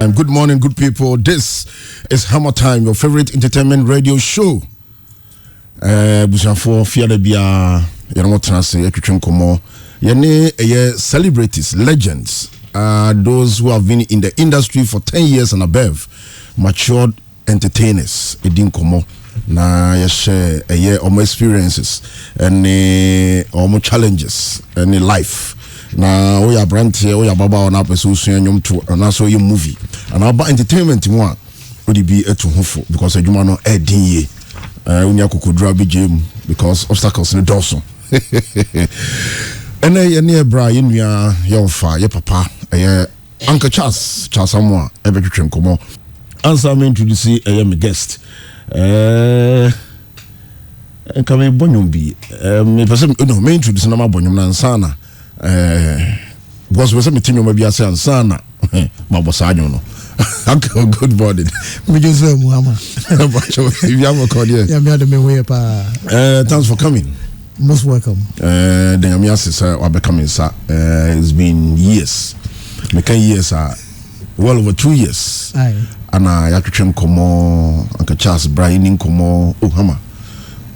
And good morning, good people. This is Hammer Time, your favorite entertainment radio show. Busanfo fiade bia yɛn transe yɛtwetwe nkomo yɛne celebrities, legends, those who have been in the industry for 10 years and above, matured entertainers edin nkomo na yɛhye omo experiences and omo challenges and life. Na we are brand here, we are baba on up so soon to and also your movie and about entertainment one would be a to hofo because a jumano edin ye unya kukudra BGM because obstacles in the dorsal and near Brian we are your fa your papa Uncle Charles Amoah every dream come on answer me to see I am a guest and come in bonum be me person no me introduce na bonum na sana because we say me tinyo maybe ase ansana mabosanyo no uncle good morning me just Muhammad if you have a call here yeah me the way pa thanks for coming, most welcome. Then I'm sir becoming sir it's been years me can years well over 2 years Aye. And I actually komo Uncle Charles Brian komo Ohama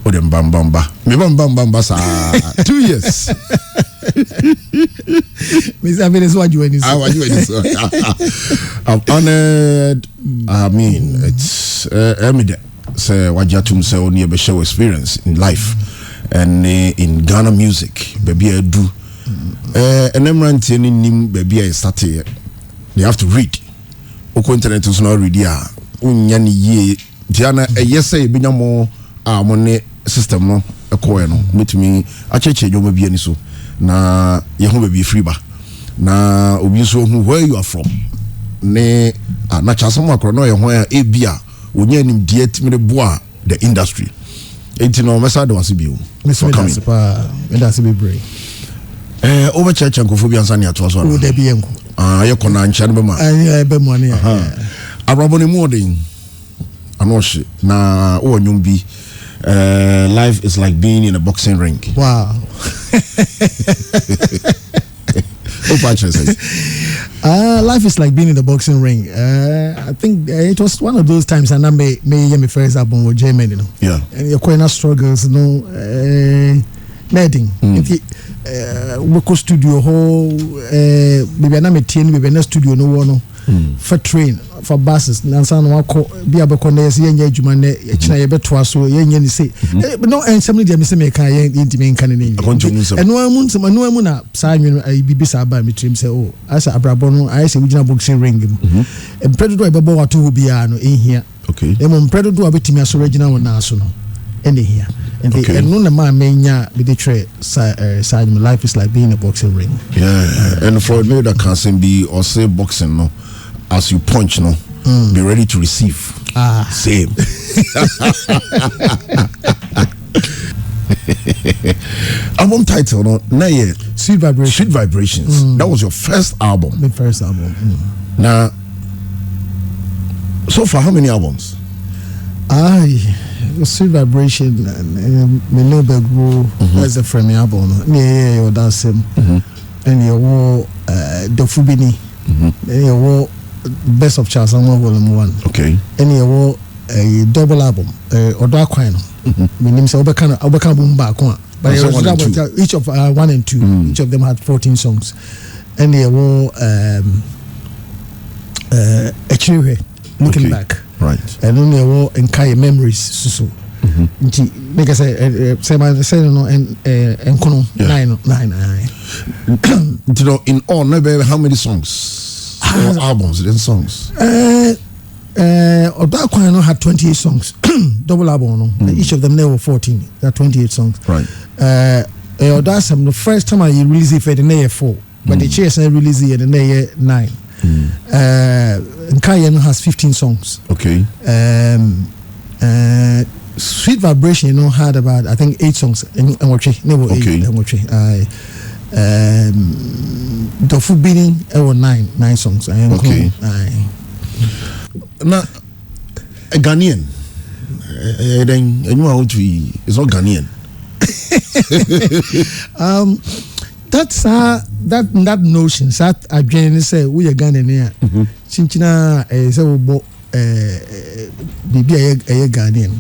odem bambamba me bambamba sa 2 years. I'm honored. I mean, it's evident. Say wajatum say only a show experience in life and in Ghana music. Baby, I do. And I'm running baby. I started. They have to read. Oko internet is not read. Yeah, unyani ye. Diana, yes, say binyamo money system no. A coin no. Meet me. I check you maybe any so. Na yehun be free ba na obi so hu where you are from ne na chaso mo akro no yehun e bia onya nim die timre boa the industry enti no mesa de wase bio for coming me da se be brave over church nkofo bi ansa ne ato so no da bi enko ye kona ncha ne be ma be mo ne araboni mu odin anohye na o nyum bi life is like being in a boxing ring. Wow. Life is like being in the boxing ring. I think it was one of those times and I may hear my first album with J-Man, you know. Yeah. And you're quite struggles, you know, netting. We go studio hall, maybe I'm a teen, maybe a studio no one. For train for buses nansa no akọ bia be connect yenye adwuma ne ekina ye betwa so yenye ni say but no ensem dey me say me kan ye intime nkan ne eno amu na sa nwenu bibi sa ba me trim say oh asa abrabo no I say wugina boxing ring mu empredo do e bebo wato bia no ehia okay e mo empredo do abetimi aso regional wona aso no ene hia and no na ma menya be dey try life is like being a boxing ring. Yeah, and for me that can be or say boxing no as you punch no be ready to receive. Same. Album title no na ye Sweet Vibrations. That was your first album. My first album. Now so far how many albums? Sweet Vibration and me no be grow as a frame album. Yeah, that's him. And you wore the Fubini. And you wore Best of Charles Amoah Volume 1. Okay. And you wore a double album or Dark Quine. My name is Obeka Boom back one. But each of 1 and 2, each of them had 14 songs. And you wore a cherry looking back. Right. And then you wore Nkai Memories so. Like I say no and kono 9. You know, in all, maybe how many songs? Or albums, then songs. That Quine had 28 songs, double album. Each of them there were 14. There are 28 songs. Right. That's the first time I released it for the year 4, but the chase I released it in the year 9. Nkai has 15 songs. Okay. Sweet Vibration, had about I think 8 songs. The Food Beating, 9 songs. Okay. Now, a Ghanaian, then you know it's not Ghanaian. That's that notion. That again say we are Ghanaian. chinchina say wo bibi eye Ghanaian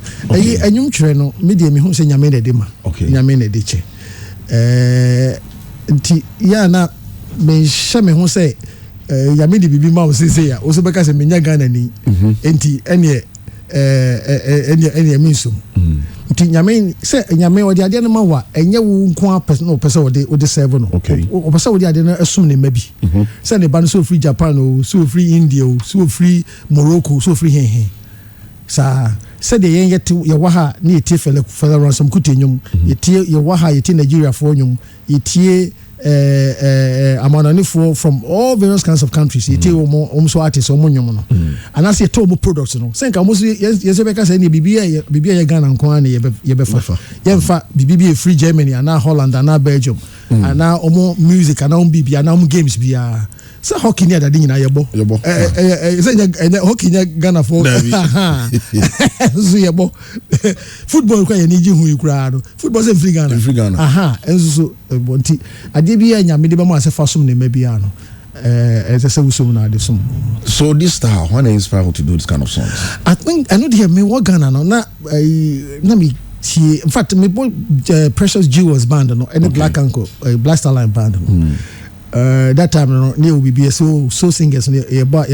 enyum twere no media me hu say nyame na de ma nyame na de che nti ya na me hye me hu say nyame de bibi ma wo say ya wo so beka say menya Ghana ni nti ene minso nti nyame say nyame odi ade no ma wa enye wo nko person no person odi serve no o person odi ade no asum ne mabi say ne ba no so free Japan o so free India o so free Morocco so free hen sa say de yen yet ye wa ha ne tie fele ransom kutenyum ye tie ye wa ha ye tie Nigeria for nyum ye tie amananifo from all various kinds of countries ye tie so artists nyum no and as ye to mo products no say nka mo so ye se beka say ne bibia ye Ghana nko an ye be fa ye mfa bibia free Germany and Holland and Belgium and now music and now bibia and games bia say hockey near that nyina yebo say hockey near Ghana for so yebo football kwa ye ni ji hu ikura do football say free Ghana enso so bonti ade bia nyame de be mo asefa som ne mabia no say usum na de som. So this style, when they inspire you to do this kind of songs? I think I know they me what Ghana no na me in fact me Precious Jewels band no any Black Uncle Black Star Line band no that time no near be so singers e ba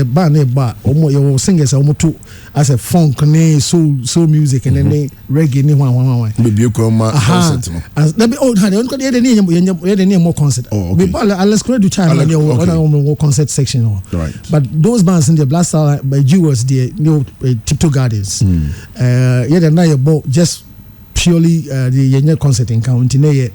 omo singers omo to as a funk ne soul music and then reggae ne wan be ko ma concert no as na be old hand on ko dey dey more concert be let's go to China on concert section right but those bands in the Black Star by Jewels the Tiptoe Gardens yeah na just purely the yenye concert in county ne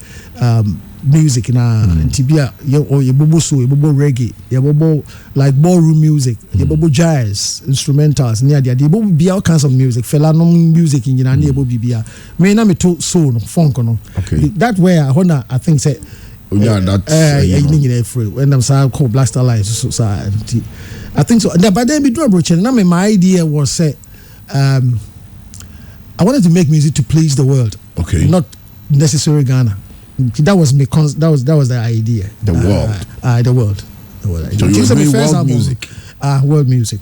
music na ntibia ye bobo so ye bobo reggae ye bobo like ballroom music ye bobo jazz instrumentals near there ye bobo be all kinds of music fela no music in na ye bobo bibia me na me to soul no funk no that way I think say that when I'm saying called Black Star Line society I think so but then be do approach na me my idea was say I wanted to make music to please the world not necessarily Ghana. That was me. That was the idea. The world. So you were doing world music. World music.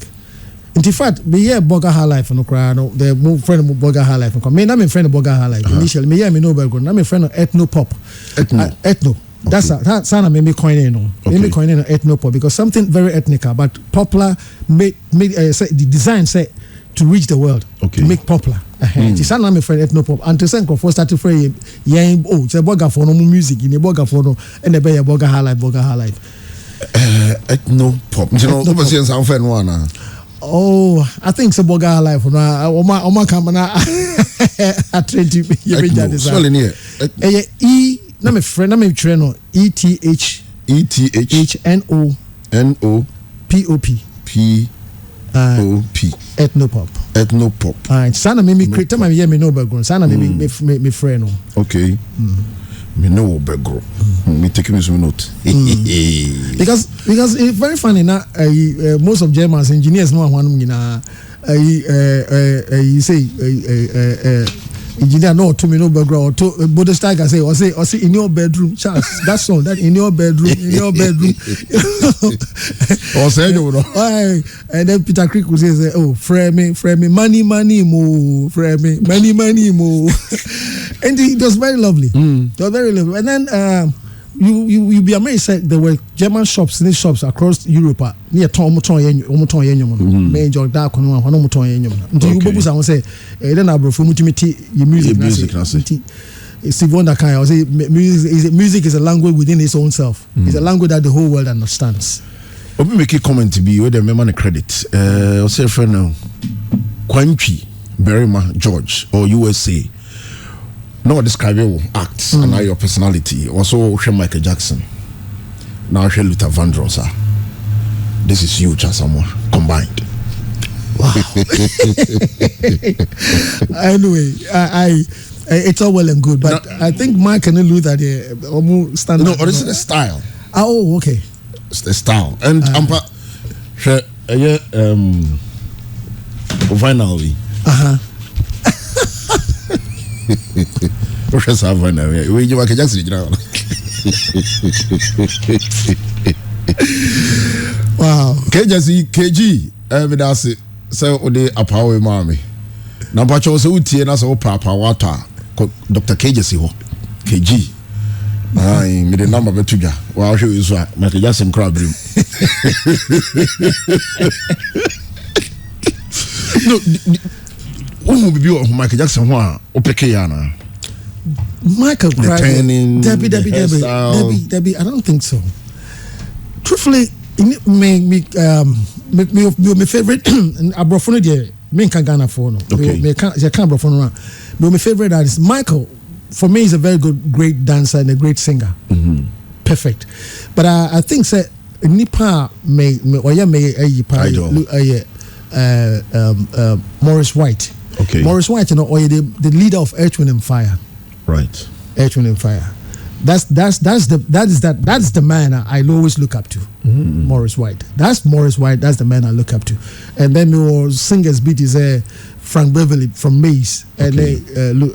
In fact, me yeah Boga High Life no cry no. The friend of Boga High Life. Me na me friend of Boga High Life. Initially, me yeah me no background. Na me friend of ethno pop. Ethno. That's sana me coining no. Me coining ethno pop because something very ethnical but popular. Made the design say to reach the world. To make popular. It's not my friend ethno pop until sen ko started free yen say boga for no music in boga for no and the be boga high life ethno pop you know what say some friend one I think so boga high life na o ma come na at 20 you be that is e na my friend na me train no ETH NO POP ethno pop sana me create time me no background sana me friend no me no background me take me some note because it's very funny na most of Germans engineers no one nyina you say engineer no to me no background or to Bodestag say in your bedroom Charles that song that in your bedroom or say you know and then Peter Creek would say oh frame me money mo frame me money mo and it was very lovely it was very lovely and then you be amazed there were German shops across Europe near ton yen major dark no one no ton yen nti you bobu say then abrofo mutimiti music na say Steve Wonder kind I say music is a language within its own self it's a language that the whole world understands obi make a comment to be where the member credit o say friend now Kwantwi Berima George or USA no describe your acts and your personality. Also, Michael Jackson. Now, Luther Vandross. This is you, Charles Amoah, combined. Wow. Anyway, it's all well and good, but no, I think Mike and Luther they almost stand. No, this is the style. Oh, okay. It's the style, and finally. What's happening now? We you Michael Jackson now. Wow. KG, that's it. So the apawe mami. Na pacho se utie na so papa wata. Dr. KG. Ai, me the number betuja. Wa hwe iso a, me just some crab room. No, who be Michael Jackson ho opeke ya na. Michael Debbie, I don't think so. Truthfully, my favorite abrofono there, me can Ghana for no. Okay. Me can abrofono. My favorite artist, Michael, for me is a very great dancer and a great singer. Mm-hmm. Perfect. But I think say nipa may Morris White. Okay. Morris White, you know, or the leader of Earth, Wind and Fire. Right. Earth, Wind and Fire. That is the man I always look up to. Mm-hmm. Morris White. That's Morris White. That's the man I look up to. And then our singers beat is Frank Beverly from Maze and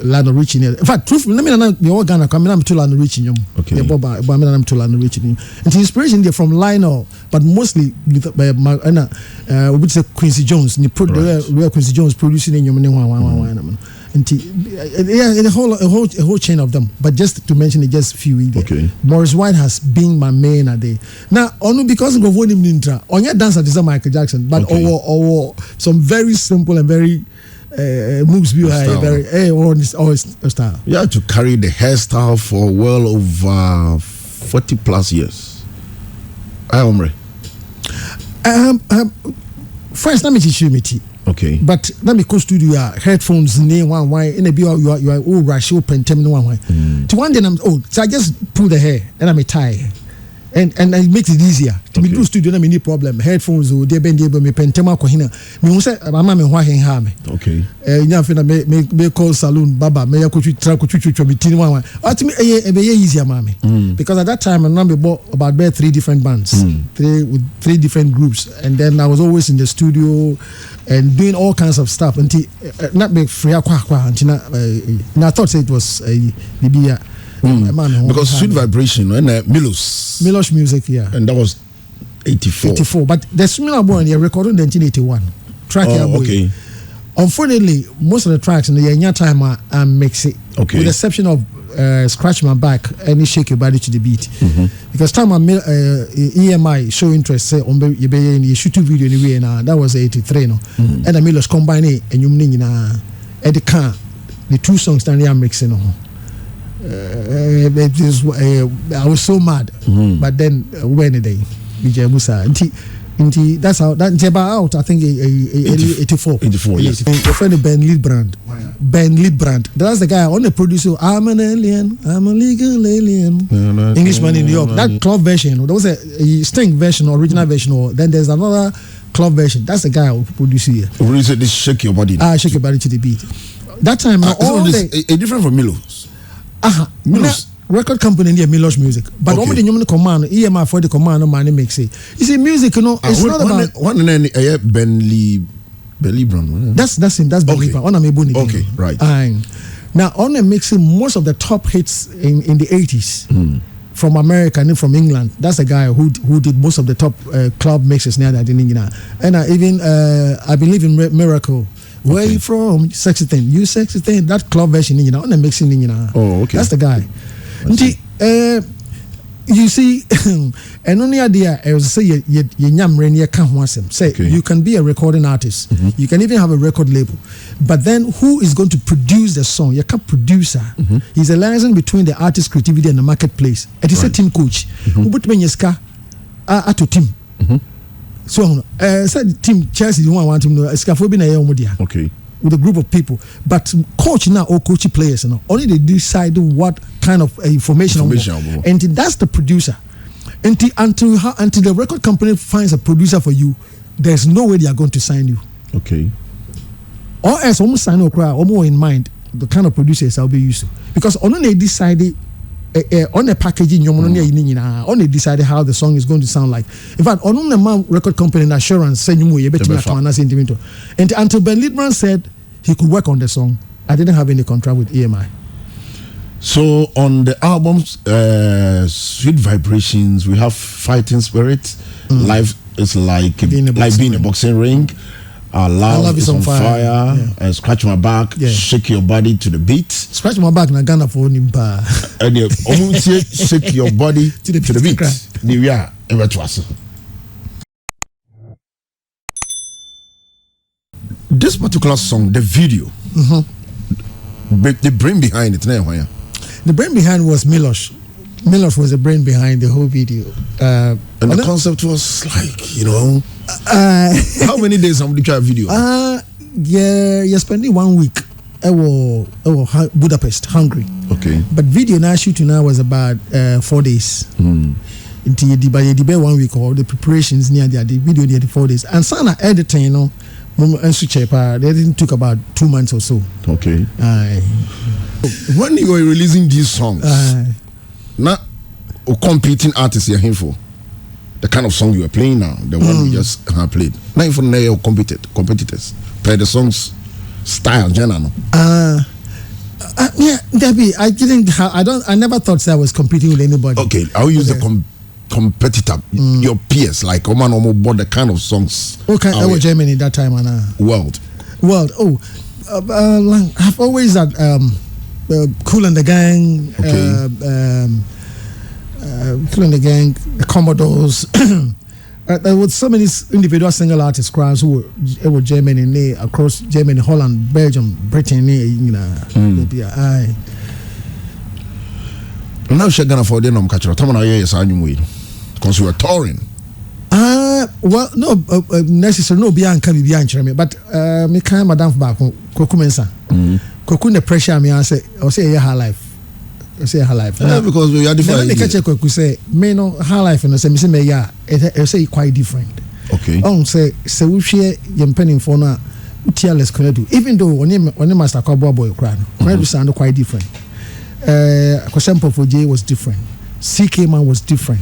Lionel Richie. In fact, truthfully, let me know the organ coming. I'm to Lionel Richie. Okay. I'm to Lionel Richie. And the inspiration there from Lionel, but mostly which is Quincy Jones. Real Quincy Jones producing in your and a whole chain of them. But just to mention it, just a few. Okay. Morris White has been my main a day. Now, only because of what him intra on your dancer is Michael Jackson, but or some very simple and very moves very or style. You had to carry the hairstyle for well over 40 plus years. First, let me teach you me. Okay. But let me go studio headphones in one way in a be you are all rush open 10 one way. To one day so I just pull the hair and I'm a tie. And it makes it easier. To me do studio na me no problem. Headphones or they bend me pentema ko hina. Me say mama me ho ahen ha me. Okay. Nya fe na me call saloon baba me yakotwi tra kotwitwa me tin one. Ultimately e be easier mama. Because at that time I remember bought about 3 different bands. Three different groups, and then I was always in the studio and doing all kinds of stuff until not make free until I thought it was Bibia. Because Sweet Vibration and Milos music, yeah, and that was 84. But the similar boy they recorded in 1981 track. Okay. Unfortunately, most of the tracks in the young time are mix it. Okay. With the exception of Scratch My Back and Shake Your Body to the Beat. Because time I EMI show interest say on you shoot video anyway now that was 83 no. And the Milos combine it and you mean at the car the two songs that they are mixing on. I was so mad, but then when the day DJ Musa that's how that out I think 84 yes. Your friend Ben Lidbrand, that's the guy on the producer. I'm an alien, I'm a legal alien. Englishman in New York. That club version, there was a Sting version, original version, or then there's another club version. That's the guy who produced here. This Shake Your Body. Shake Your Body to the Beat. That time all a different from Milos. Milos record company in Milos music, but only the human command EMI for the command of money makes it. You see, music, it's not about one and then Ben Brand. That's him. That's Ben Brand. Okay, right. Now on the mixing most of the top hits in the 80s from America and from England. That's a guy who did most of the top club mixes now that in England. And even I believe in Miracle. Where you from? Sexy Thing. You Sexy Thing. That club version, on the mixing, Oh, okay. That's the guy. You see, and only idea I was say you can't want him. Say you can be a recording artist. You can even have a record label. But then who is going to produce the song? You can't producer. He's a liaison between the artist creativity and the marketplace. It is a team coach. Who put me in your ska at a team. So said team Chelsea you want him to scaffolding okay with a group of people, but coach now or coachy players only they decide what kind of information. And that's the producer until the record company finds a producer for you. There's no way they are going to sign you, okay, or else almost sign or cry or more in mind the kind of producers I'll be used to, because only they decided on the packaging, on they decided how the song is going to sound like. In fact, on the record company and assurance said and until Ben Lidbrand said he could work on the song, I didn't have any contract with EMI. So on the albums Sweet Vibrations, we have Fighting Spirit, Life it's like being a boxing ring. Our love is on fire. Yeah. Scratch my back, shake your body to the beat. Scratch my back, na Ghana for nimpa. And shake your body to the beat. Yeah, ever to us. This particular song, the video, the brain behind it, the brain behind was Milosh. Milosh was the brain behind the whole video. And the concept was like, how many days have you tried video? You're spending 1 week. I was Budapest, Hungary. Okay. But video now shooting now was about 4 days. Until you debate 1 week or the preparations near the video near the 4 days. And Sana editing, they didn't took about 2 months or so. Okay. When you were releasing these songs, not competing artists you're here for. The kind of song you were playing now, the one we just played. Not even now competitors. Play the songs style, genre. Yeah, Debbie, I never thought that I was competing with anybody. Okay, I'll use the competitor, your peers, like Oman Omo bought the kind of songs. Okay, I was Germany that time, World. Oh, I've always had Kool and the Gang. Okay. Kool and the Gang, the Commodores. There were so many individual single artists crowds who were Germany, across Germany, Holland, Belgium, Britain, Now she's gonna afford them catch up. Because we were touring. Well, no, necessarily no Bianca, but me kind Madame back, Kokumensa. Kokun the pressure me, I say her life. Her life. Because we are different. Then catch a Koku say, me no her life, and say, me yeah, it say quite different. Okay. Say we share your penning for now. Tearless can do. Even though when you master cowboy boy crown, do sound quite different. Kosempo for J was different. CK Man was different.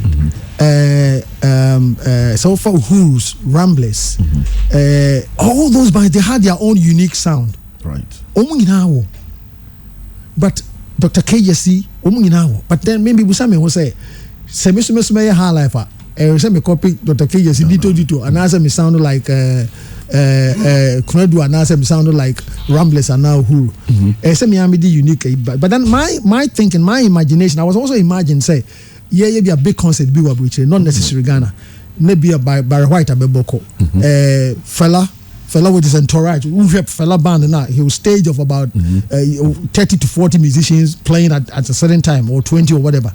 So for Who's, Ramblers, all those bands, they had their own unique sound. Right. But Dr. KJC, but then maybe Busame will say, Semisume high life. Me copy Dr. KJC dito, and as me sound like Kunedu, and as me sound like Ramblers and now Who. Me unique. But then my thinking, my imagination, I was also imagining, say, be a big concert, be not necessarily Ghana. Maybe a Barry White a Beboko. Fella with his entourage, who helped Fella band now. He was stage of about 30 to 40 musicians playing at a certain time, or 20 or whatever.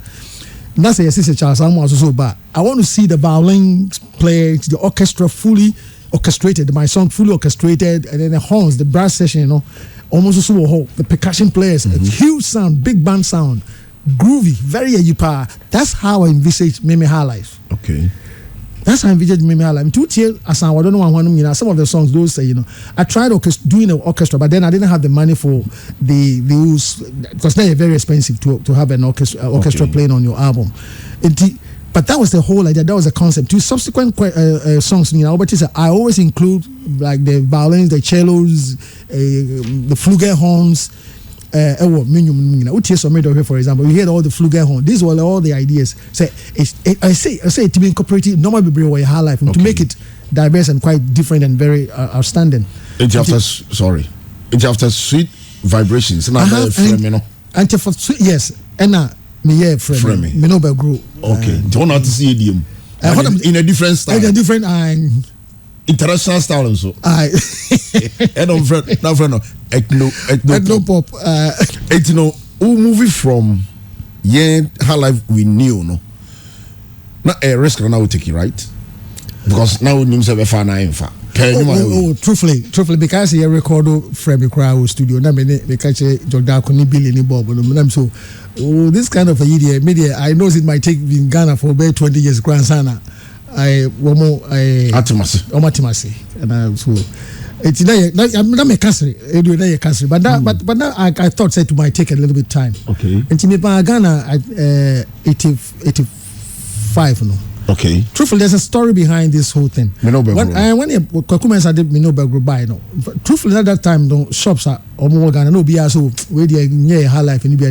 And that's a sister Charles Amoah was also bad. I want to see the violin players, the orchestra fully orchestrated, my song fully orchestrated, and then the horns, the brass section, almost also the percussion players, a huge sound, big band sound, groovy, very yipa. That's how I envisage Mimi High Life. Okay. That's how I envisaged Mimi High Life. I don't know some of the songs those say, I tried doing an orchestra, but then I didn't have the money for because they're very expensive to have an orchestra playing on your album. But that was the whole idea. That was the concept. To subsequent songs, I always include like the violins, the cellos, the flugelhorns. For example, you hear all the flugelhorn. These were all the ideas. I say to be incorporated, normally be a high life, to make it diverse and quite different and very outstanding. It's after sweet vibrations. Yes, and me frame. Me no group. Okay, don't know how to see idiom. In a different style. In a different international style also. Ethno pop. Who moving from high life we knew no. Now a risk now we take it, right? Because now we need to have a truthfully, because he recorded from the crowd studio. Now me catch a Jordan Kuni Billy Bob. So this kind of media, I know it might take in Ghana for about 20 years. Grandson, Atimasi, and so it's not my country. But now I thought it might take a little bit time. Okay. And in Ghana at 85 no. Okay. Truthfully, there's a story behind this whole thing. When Kwakumens did Minoba Group buy no. Truthfully, at that time, no shops are more Ghana no be so where they near high life and be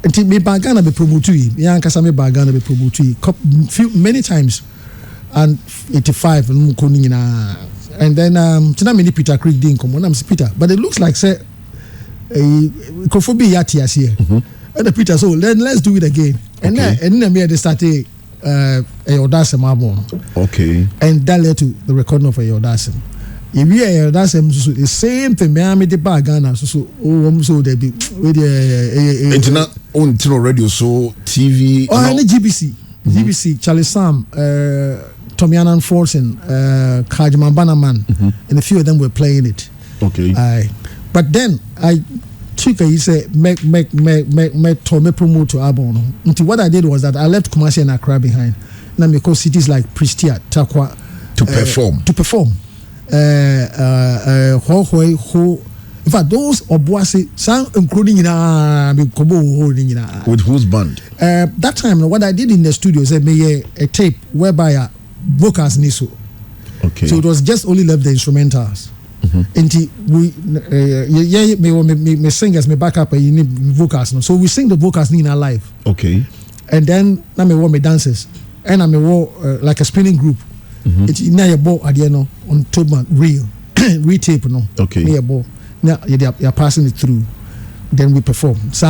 until me bagana be promoted. Me ankasa me bagana be promoted. Many times, and 85 and then tina many Peter Creek didn't come on. I'm Peter, but it looks like say Kofobi Yati as here. And the Peter, so let's do it again. And then me they started Audacem album. Okay. And that led to the recording of Audacem. If we are Audacem, the same thing. Me ame the bagana so they be with internet on radio so TV. Oh, and the GBC, Charlie Sam, Tommy Annan Forsen, Kajman Banaman, and a few of them were playing it. Okay. But then I took he said make Tommy promote to album. Until what I did was that I left Kumasi and Accra behind. Now because cities like Pristia, Takwa to perform. In fact, those Obuasi sang including with whose band? That time, what I did in the studio is a tape whereby vocals niso. Okay. So it was just only left the instrumentals. And me singers, me back up, you need vocals. No? So we sing the vocals in our live. Okay. And then now me me dancers, and I me like a spinning group. It's now your ball at the end on Toban reel tape no. Okay. Near ball. Now you're passing it through. Then we perform. So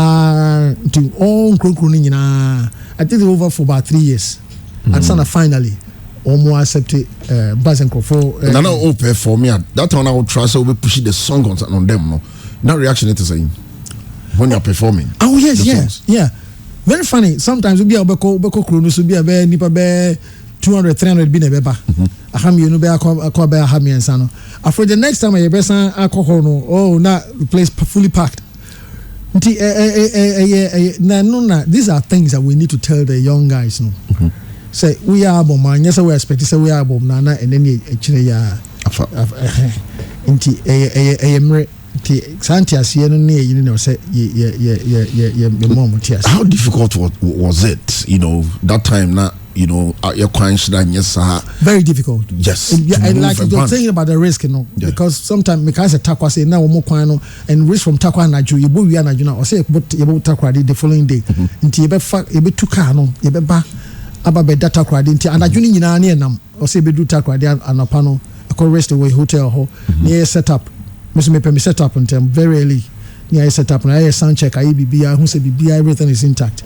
to all crowning I did it over for about 3 years. And so finally almost accepted Buzz and Crofo. And I all perform at that time I would try so we push the song on them no. Now reaction it is saying when you're performing. Oh yes, yeah. Very funny. Sometimes we be a beko chronos be a be nipa be 200 300 be nebeba. Aham you no be akwa be aham yensa no. After the next time I be san alcohol no, oh na the place fully packed. These are things that we need to tell the young guys no. Say we are album man, yes we expect say we are album na and then actually ya emre Santi asiye no ne you know say mom tears. How difficult was it, you know, that time na you know your coins that yes very difficult. Yes. And like you're saying about the risk, you know, because sometimes because Takwa say now more coin and risk from Takwa na ju you bo wi na ju na or say but you Takwa the following day nti you be two car no you be ba aba be data Takwa nti and aju ni nyina na enam or say be do Takwa dey anapa no I rest away hotel ho near set up me set up and very early near set up na sound check IBB who say BB everything is intact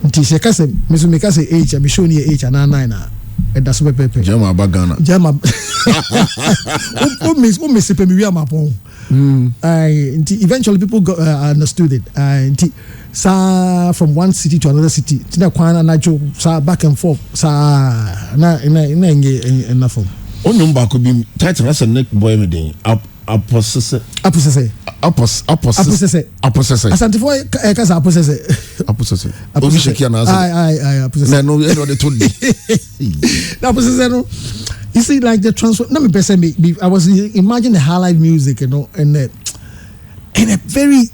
nti se ka say me ka say age me show near age and 9 na and that's where pepe jama bagana jama o me se pe me wi amapon eventually people got, understood it nti sa from one city to another city tina kwana na jo sa back and forth sa na enough onyum ba ko bi title as a neck boy me den aposese asante for kasa aposese obi sheki na ai aposese no they told me na aposese no you see like the transfer let me person me I was imagine the high life music you know and a very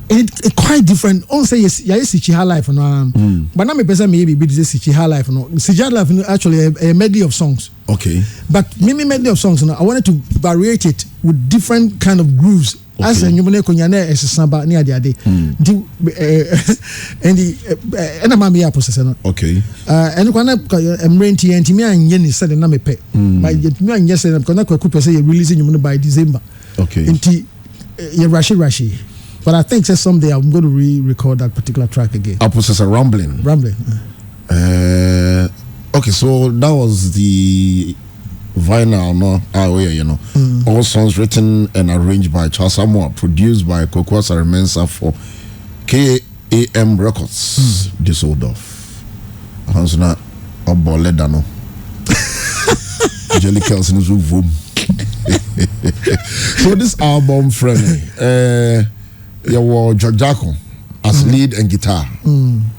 it quite different. On say yes, Sichi high life no. But now me person maybe be this Sichi high life no. Sichi high life actually a medley of songs. Okay. But maybe medley of songs no. I wanted to variate it with different kind of grooves. Okay. As you mone konyane esamba ni ade ade. And the and am me process no. Okay. And kwana emrenti ntimi anye ni said na me pe. But ntimi anye said because na kwaku say you releasing you by December. Okay. Nti you rashi. But I think someday I'm going to re-record that particular track again. I'll process a rambling. Okay, so that was the vinyl, no? You know. All songs written and arranged by Charles Amoah, produced by Kokwa Saramensa for KAM Records, Düsseldorf. Hansona Oboledano. Jelly Kelson is boom. So this album, friendly. You were George Jackson as lead and guitar,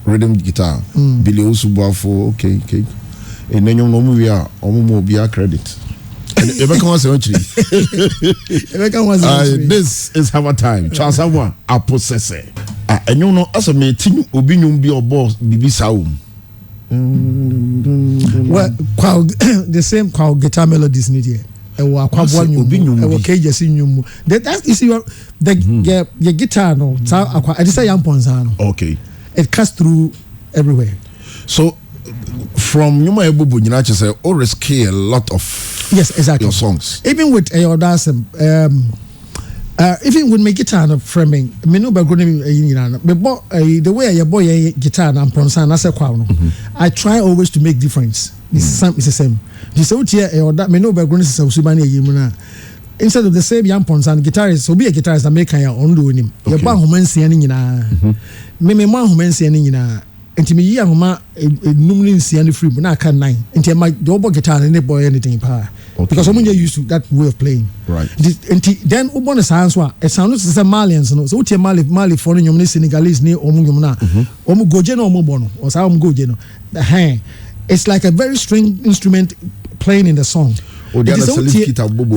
rhythm guitar. Billy Osubuafo, okay. And then you know we are almost be a credit. This is our time. Charles Amoah, a possessor. And you know, as a meeting, Obinum be your boss, Bibi Saum. Well, the same guitar melodies need here. akwabwa nyum e wo cages nyum that is your guitar no I just say yamponza no okay it cuts through everywhere. So from Nyuma Ebubu nyina say or risk a lot of yes exactly your songs even with Ayodasem even with my guitar no framing me no background nyina me the way I boy guitar na ponsa na se kwa no I try always to make difference it's the same this out here Ayoda me no background is usuba na yimu na instead of the same young ponsa and guitarist so be a guitarist that make ya ondo nim ye ba homansia nyina me ma homansia nyina enti me yi ahoma enum ni nsia ni free na aka 9 enti my double guitar and boy anything power because I'm used to that way of playing right enti then ubon sound so it sounds the Malians no so tie Mali for nyom ni Senegalese ni omu nyom na omu goje na omu bono or sa omu goje no it's like a very string instrument playing in the song the other guitar bobo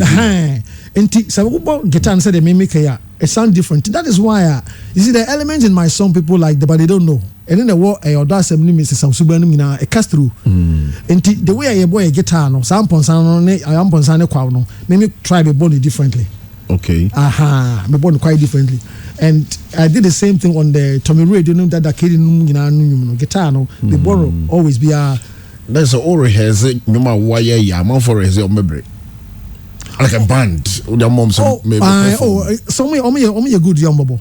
enti so guitar and say the mimic here it sound different that is why you see the elements in my song people like but they don't know. And then the war or that assembly Mr. Samsubanum in a cast through. And the way I boy a guitar no, some ponsano, I am ponsano quano, maybe try the body differently. Okay. Aha, my body quite differently. And I did the same thing on the Tommy Ray, you know that the kid in guitar no, the borrow always be a there's a already has it no matter why ya man for a memory. Like a band, their moms maybe. Some me a good young bubble.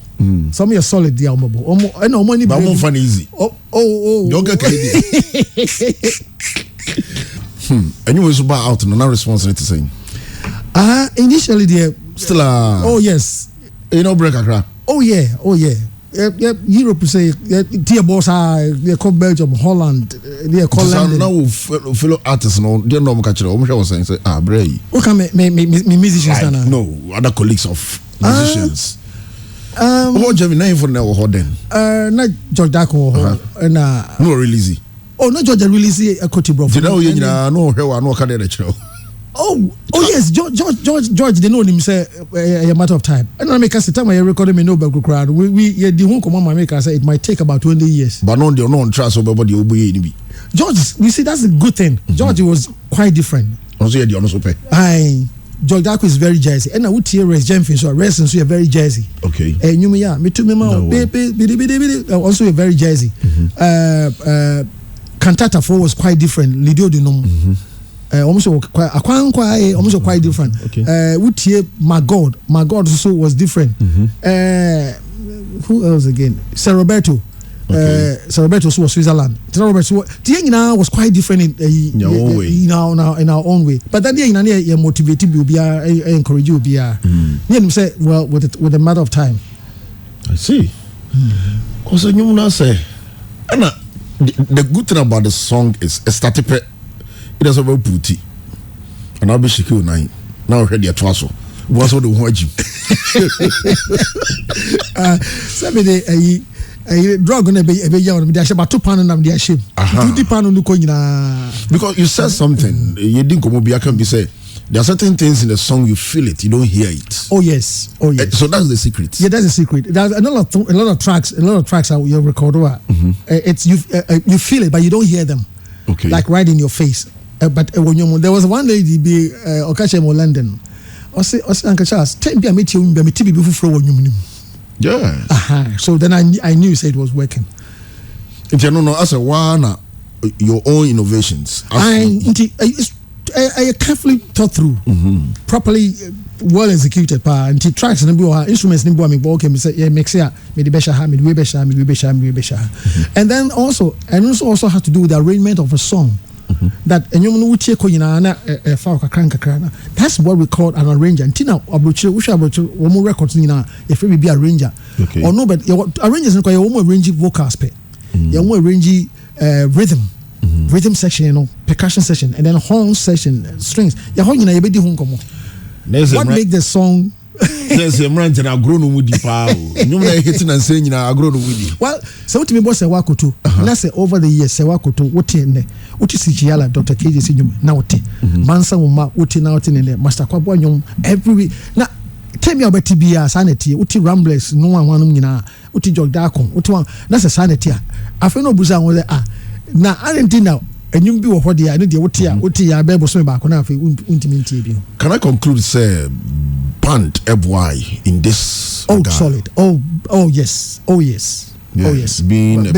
Some me a solid young bubble. I know money, but I'm fun easy. Don't get and you was about out, no response to saying. Initially, there still oh yes, you know break a crack. Oh yeah. Europe say dear boss they call Belgium, Holland, they call London. Now fellow artists no they no catch it. Was saying say bray. Okay, me musicians now. No, other colleagues of musicians. What Jeremy name for now or then? Not George Dako and no release. Oh, not George release a Coty bro. You know you no kind of show. Oh yes, George they know him say a matter of time. And I make us the time I recorded me no back crowd. We the home command my maker say it might take about 20 years. But no, they don't trust everybody will be. George, you see that's a good thing. George was quite different. Also the honest pay. George Dako is very jazzy. And I would hear Res Jemfin so Res and so very jazzy. Okay. And you me too me also a very jazzy. Cantata 4 was quite different. Lidio Dinom. Almost quite different. Okay. Utie my God also was different. Who else again? Sir Roberto. Sir Roberto was Switzerland. Sir Roberto Tiengina was quite different in our own way. But then you motivated you, encourage you, you say well with a matter of time. I see. Because you now say, Anna, the good thing about the song is a static. It is about booty, and I'll be secure 9. Now ready a twasso. What's all the watch? Somebody a drug on a young dash about 2 pounds and I'm the ship. 2 pounds on the coin. Because you said something, you didn't come up. I can be say there are certain things in the song you feel it, you don't hear it. Oh yes. So that's the secret. Yeah, that's the secret. There's a lot of tracks that you record. It's you feel it, but you don't hear them. Okay. Like right in your face. But when there was one lady be Okachemo London. I say Uncle Charles, tell me I meet you before when you. Yeah. So then I knew it was working. No, as a one your own innovations. I carefully thought through, properly well executed. And tracks and instruments and mix it. And then also had to do with the arrangement of a song. That that's what we call an arranger. Until now, we more records if we be arranger. Okay. Or no, but arrangers are more arranging vocal aspect. You're more arranging rhythm section, percussion section, and then horn section, strings. You're what make the song. There's a man that are grown with the power. You know, hitting and saying, I grown with you. Well, so to me, boss, Sewakutu. Let's say over the years, Sewakutu, what is Chiala, Dr. KJ, now, Mansa, what in out in the Master Quaboyum, every week. Now, tell me about TBR sanity, Uti Ramblers, no one, Uti Jog Darko, Uti, that's a sanity. I feel no Busan with now, I didn't know. and you be what they are, no, what Bible so back on Can I conclude, say, band FY in this? Solid. Oh, yes. Yeah, oh yes, being a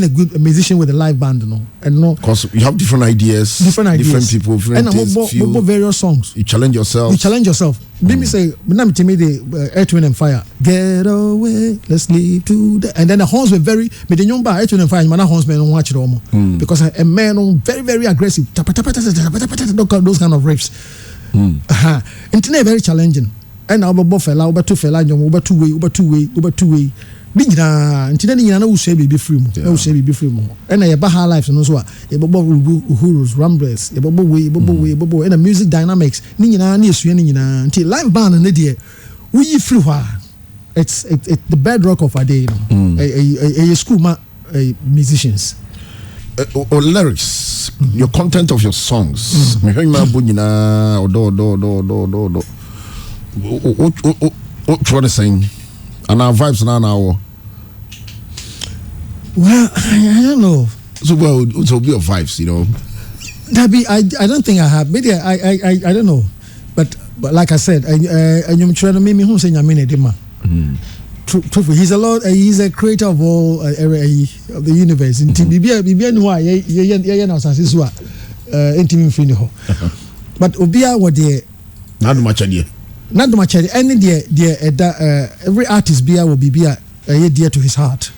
good musician with a live band, because you have different ideas, different people, different tastes, various songs. You challenge yourself. Let me say, the Earth, Wind and Fire. Get away, let's leave today. And then the horns were very. But the young Earth, Wind and Fire, man, horns men don't watch it almost because a man very very aggressive. Those kind of riffs. Internet very challenging. And our fella, over two way. Bigina, and today you know who say be free, no say be free more. And I Baha life and also a Bobo Uhurus, Ramblers, a Bobo way, and the music dynamics. Nina news until live band and idea. We flew her. It's the bedrock of our day, a school musicians. Or lyrics, your content of your songs. What you want to sing? And our vibes now. Well, I don't know. So it will be your vibes, I don't think I have. Maybe I don't know. But like I said, I'm trying to make me who say truthfully, he's a creator of all of the universe. But Obia what the not much idea. Not much idea. Any every artist will be dear to his heart.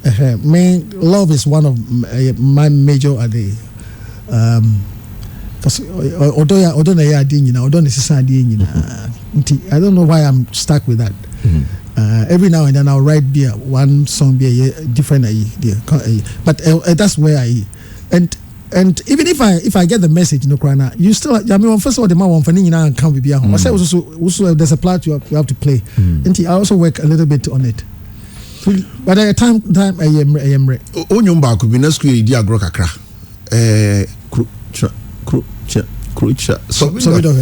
Love is one of my major because I don't know why I'm stuck with that. Every now and then I'll write one song different but that's where and even if I get the message, you still. I mean, first of all, the man want and come with I say also there's a part you have to play, and I also work a little bit on it. But at time I am ready. Onyumba could be next week. Dia grow kakra. Crucha. So we don't.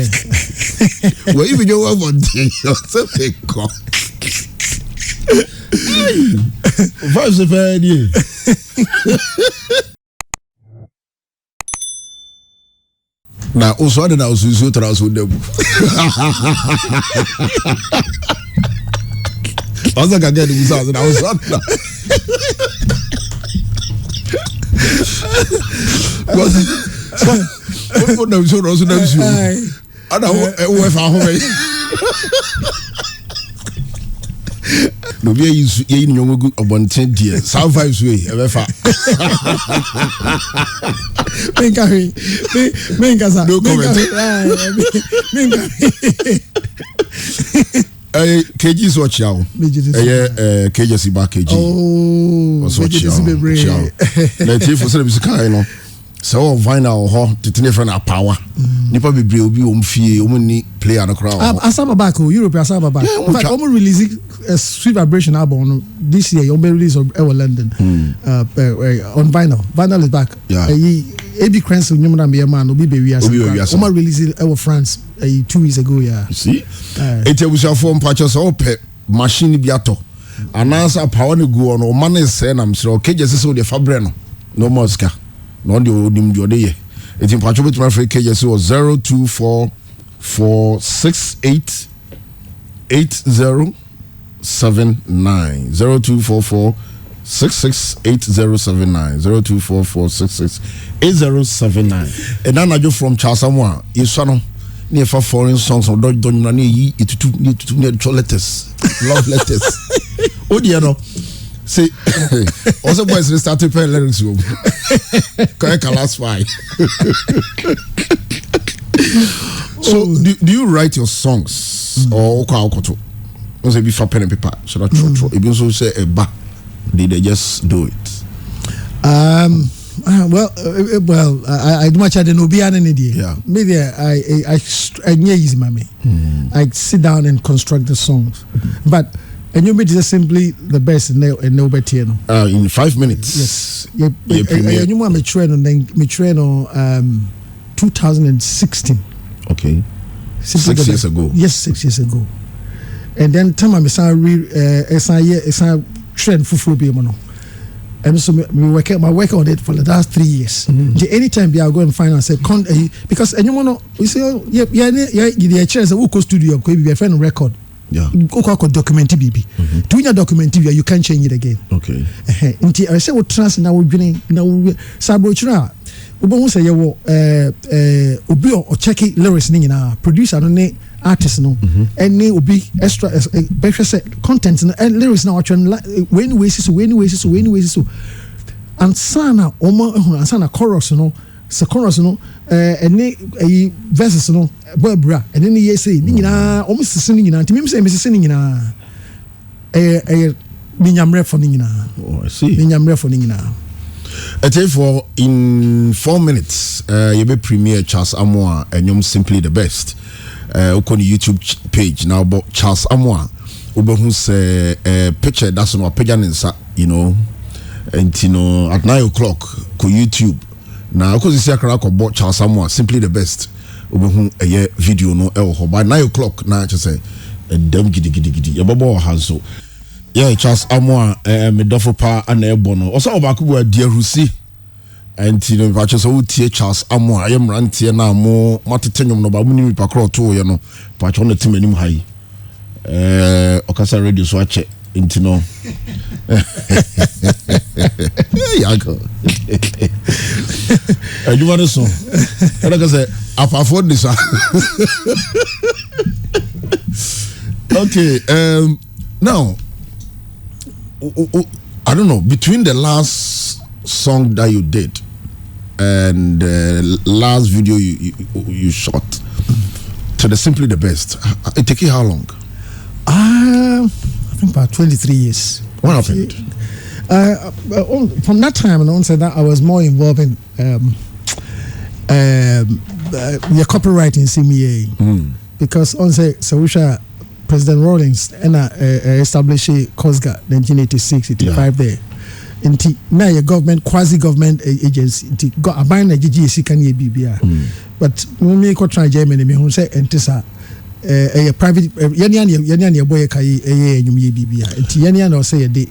Well, even you have one day, yourself a cock. Vibes a fair idea. Now, also, I don't know who's with them. I was like, I get it, and I was on that. What knows who knows you? I know if I have no, we use in your good about 10 years. How vibes way, ever. No comment. KG's watch out. KG's back KG. Oh, watch out. Let's see for service kind. So vinyl ho to different power. Nipa be umfie umni play on the crowd. Asaba back Europe asaba back. In fact, almost releasing a Sweet Vibration album this year. You'll be released on London on vinyl. Vinyl is back. Yeah. AB Cranston, you know, man, will be baby. Almost released in France 2 weeks ago. Yeah. You see, it was your phone patches open machine biato. And answer power to go on. Man is saying I'm sure. Okay, just so the Fabreno. No more ska. No the old your day. It's in patch with my free KJS was 0244688079. 0244668079. 0244668079. And then I just from Charles Amoah. You son near for foreign songs or don't need it to need letters. Love letters. Oh dear no. See, also boys started playing lyrics room. Correct, last five. So, do you write your songs or koto? Once they be for pen and paper, so that if you also say a ba, they just do it. Well, I do much I don't know beyond any day. Yeah. Maybe I easy, mommy. I sit down and construct the songs, but. And you made it simply the best in nobody. In 5 minutes. Yes. You want me train on 2016. Okay. 6 years ago. Yes, 6 years ago. And then time I trend for be mono. and so we work on it for the last 3 years. Anytime I go and find and say because anyone know we say the chance who go studio go be friend record. Yeah. Go document BB. Do your document you can't change it again. Okay. I say what trans now we been now sabo chura. Obo say you obi or check lyrics ni na producer no ne artist no any obi extra better content and lyrics now when we so and sana and sana chorus no se chorus no any verses no bra and then you say ni nyina o msese ni nyina ntimi mse msese ni nyina minyamre for ni nyina. Oh, I see. Minyamre for ni nyina. For in 4 minutes, you be premiere Charles Amoah and you're simply the best. On YouTube page now about Charles Amoah. Who's a picture that's on our page you know, and you know at 9 o'clock on YouTube. Now, because it's about Charles Amoah, simply the best. A video no by 9 o'clock now just say a damn giddy. Your babo has so. Yeah, Charles Amoah, Medofo Pa and Ebono. Also, Bakubu, dear Rusi, and you know, just old Charles Amoah. I am ranting now more Martinium no Babuni Pacro too, you know, but on the team in high. Okasa radio so I check into no. Yeah, go. You want to song? And like I said, I've afford this. Okay, now. I don't know, between the last song that you did and the last video you shot to the Simply the Best, it took you how long? I think about 23 years. What happened? From that time and on, said that I was more involved in the copywriting CMA because on say Sawusha President Rawlings and established COSGA 1986, 85 there. Inti now your government, quasi-government agency, inti got a bind like GGC can ye BBR. But when we try Germany, me who say entisa a private yan boy kai a BBR. Inti yan or say a day.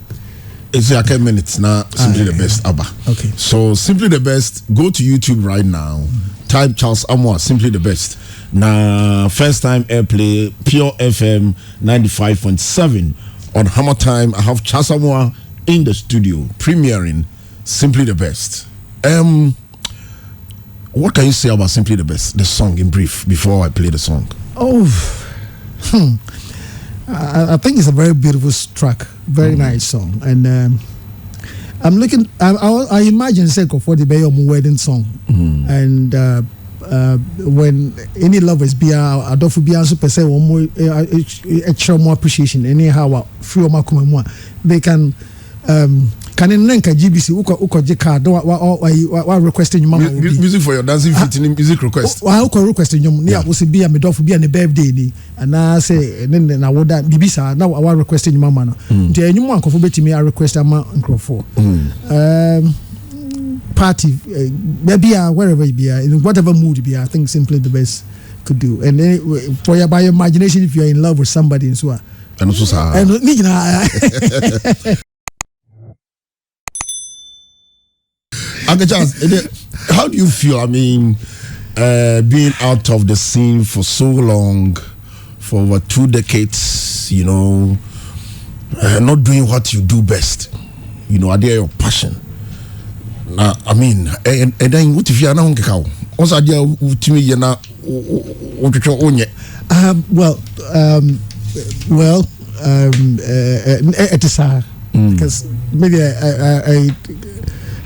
It's like 10 minutes now. Simply the best, Abba. Okay. So simply the best. Go to YouTube right now. Type Charles Amoah. Simply the best. Now, first time airplay, Pure FM 95.7 on Hammer Time. I have Charles Amoah in the studio premiering Simply the Best. What can you say about Simply the Best? The song in brief before I play the song. I think it's a very beautiful track, very nice song, and I'm looking. I imagine Seko for the Bayomu wedding song, and when any lovers be I don't feel be answer per se one more extra more appreciation. Anyhow, free or more they can nenka GBC uko jeka do wa requesting your mama music for your dancing fit in music request wa uko requesting your ne abusi bia me dofo bia ne birthday ni ana say na woda bibisa na wa requesting your mama no nti enyum ankofo betimi a request ama nkrofo party maybe wherever you be in whatever mood you be, I think Simply the Best could do. And then for your by imagination, if you're in love with somebody and so on. And also how do you feel? I mean, being out of the scene for so long, for over 2 decades, you know, not doing what you do best, you know, are there your passion? I mean, and then what if you are not going to what's the idea with me? It is because maybe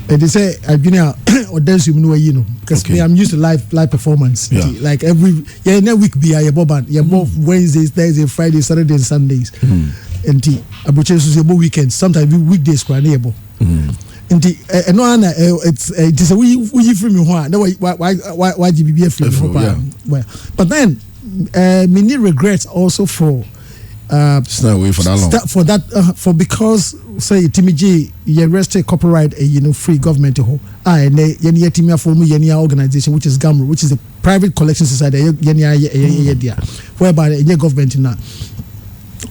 they say I've been out or dance you know because I'm used to live performance like every week be a boban both Wednesdays, Thursdays, Fridays, Saturdays, and Sundays and abuche weekends sometimes weekdays quite nearby. It is a we free me why GBB free well but then many regrets also for it's not away for that long for because say Timmy you arrested copyright free government and yeni form yeni organization which is GAMRO, which is a private collection society whereby the government now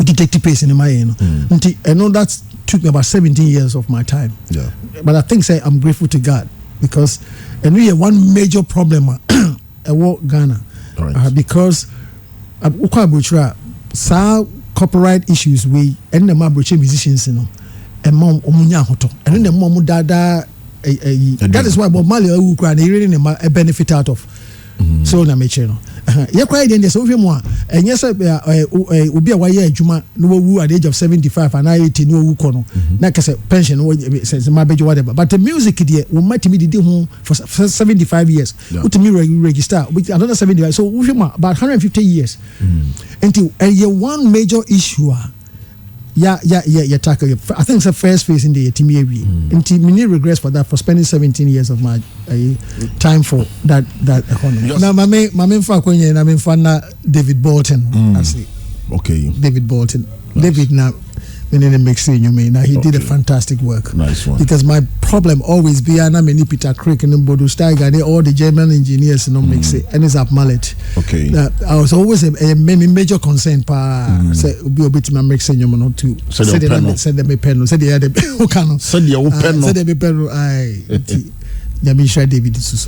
detective pace in my and all that's took me about 17 years of my time. Yeah. But I think I'm grateful to God because and we have one major problem at Ghana. Right. Because copyright issues we and the Mabroche musicians, you know, and mom omunya hoto. And then the mom dada that is why Bob Marley who cried really a benefit out of. So na meche no ye kwa dey so hwe mu a enye se obi a waye adwuma no wu at the age of 75 and 80 no wu kono na kase pension no se ma bejo whatever, but the music dey wo matimi didi ho for 75 years utimi register with another 75, so hwe mu about 150 years until one major issue tackle. I think it's the first phase in the team until many regrets for that, for spending 17 years of my time for that economy. Now my main fan David Bolton. Okay. David Bolton. Nice. David now mixing you mean he did a fantastic work. Nice one. Because my problem always be many Peter Crick and Bodo Steiger, all the German engineers mix it and it's up mallet. Okay. I was always a major concern say be a bit my mixing you know to said them a pen said they had a pen said they be pen I share David this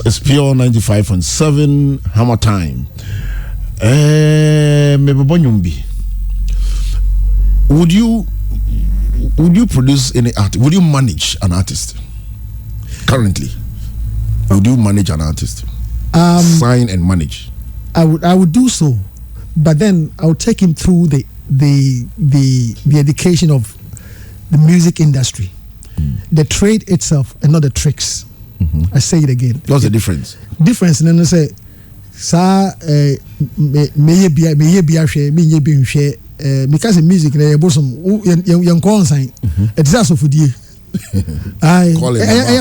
is pure 95.7 Hammer Time. Would you produce any art? Would you manage an artist currently? Would you manage an artist? Sign and manage. I would do so, but then I would take him through the education of the music industry, the trade itself, and not the tricks. I say it again. What's the difference? Difference, and then I say, "Sa me share." Because in music, they bosom young call sign. It's also for you. I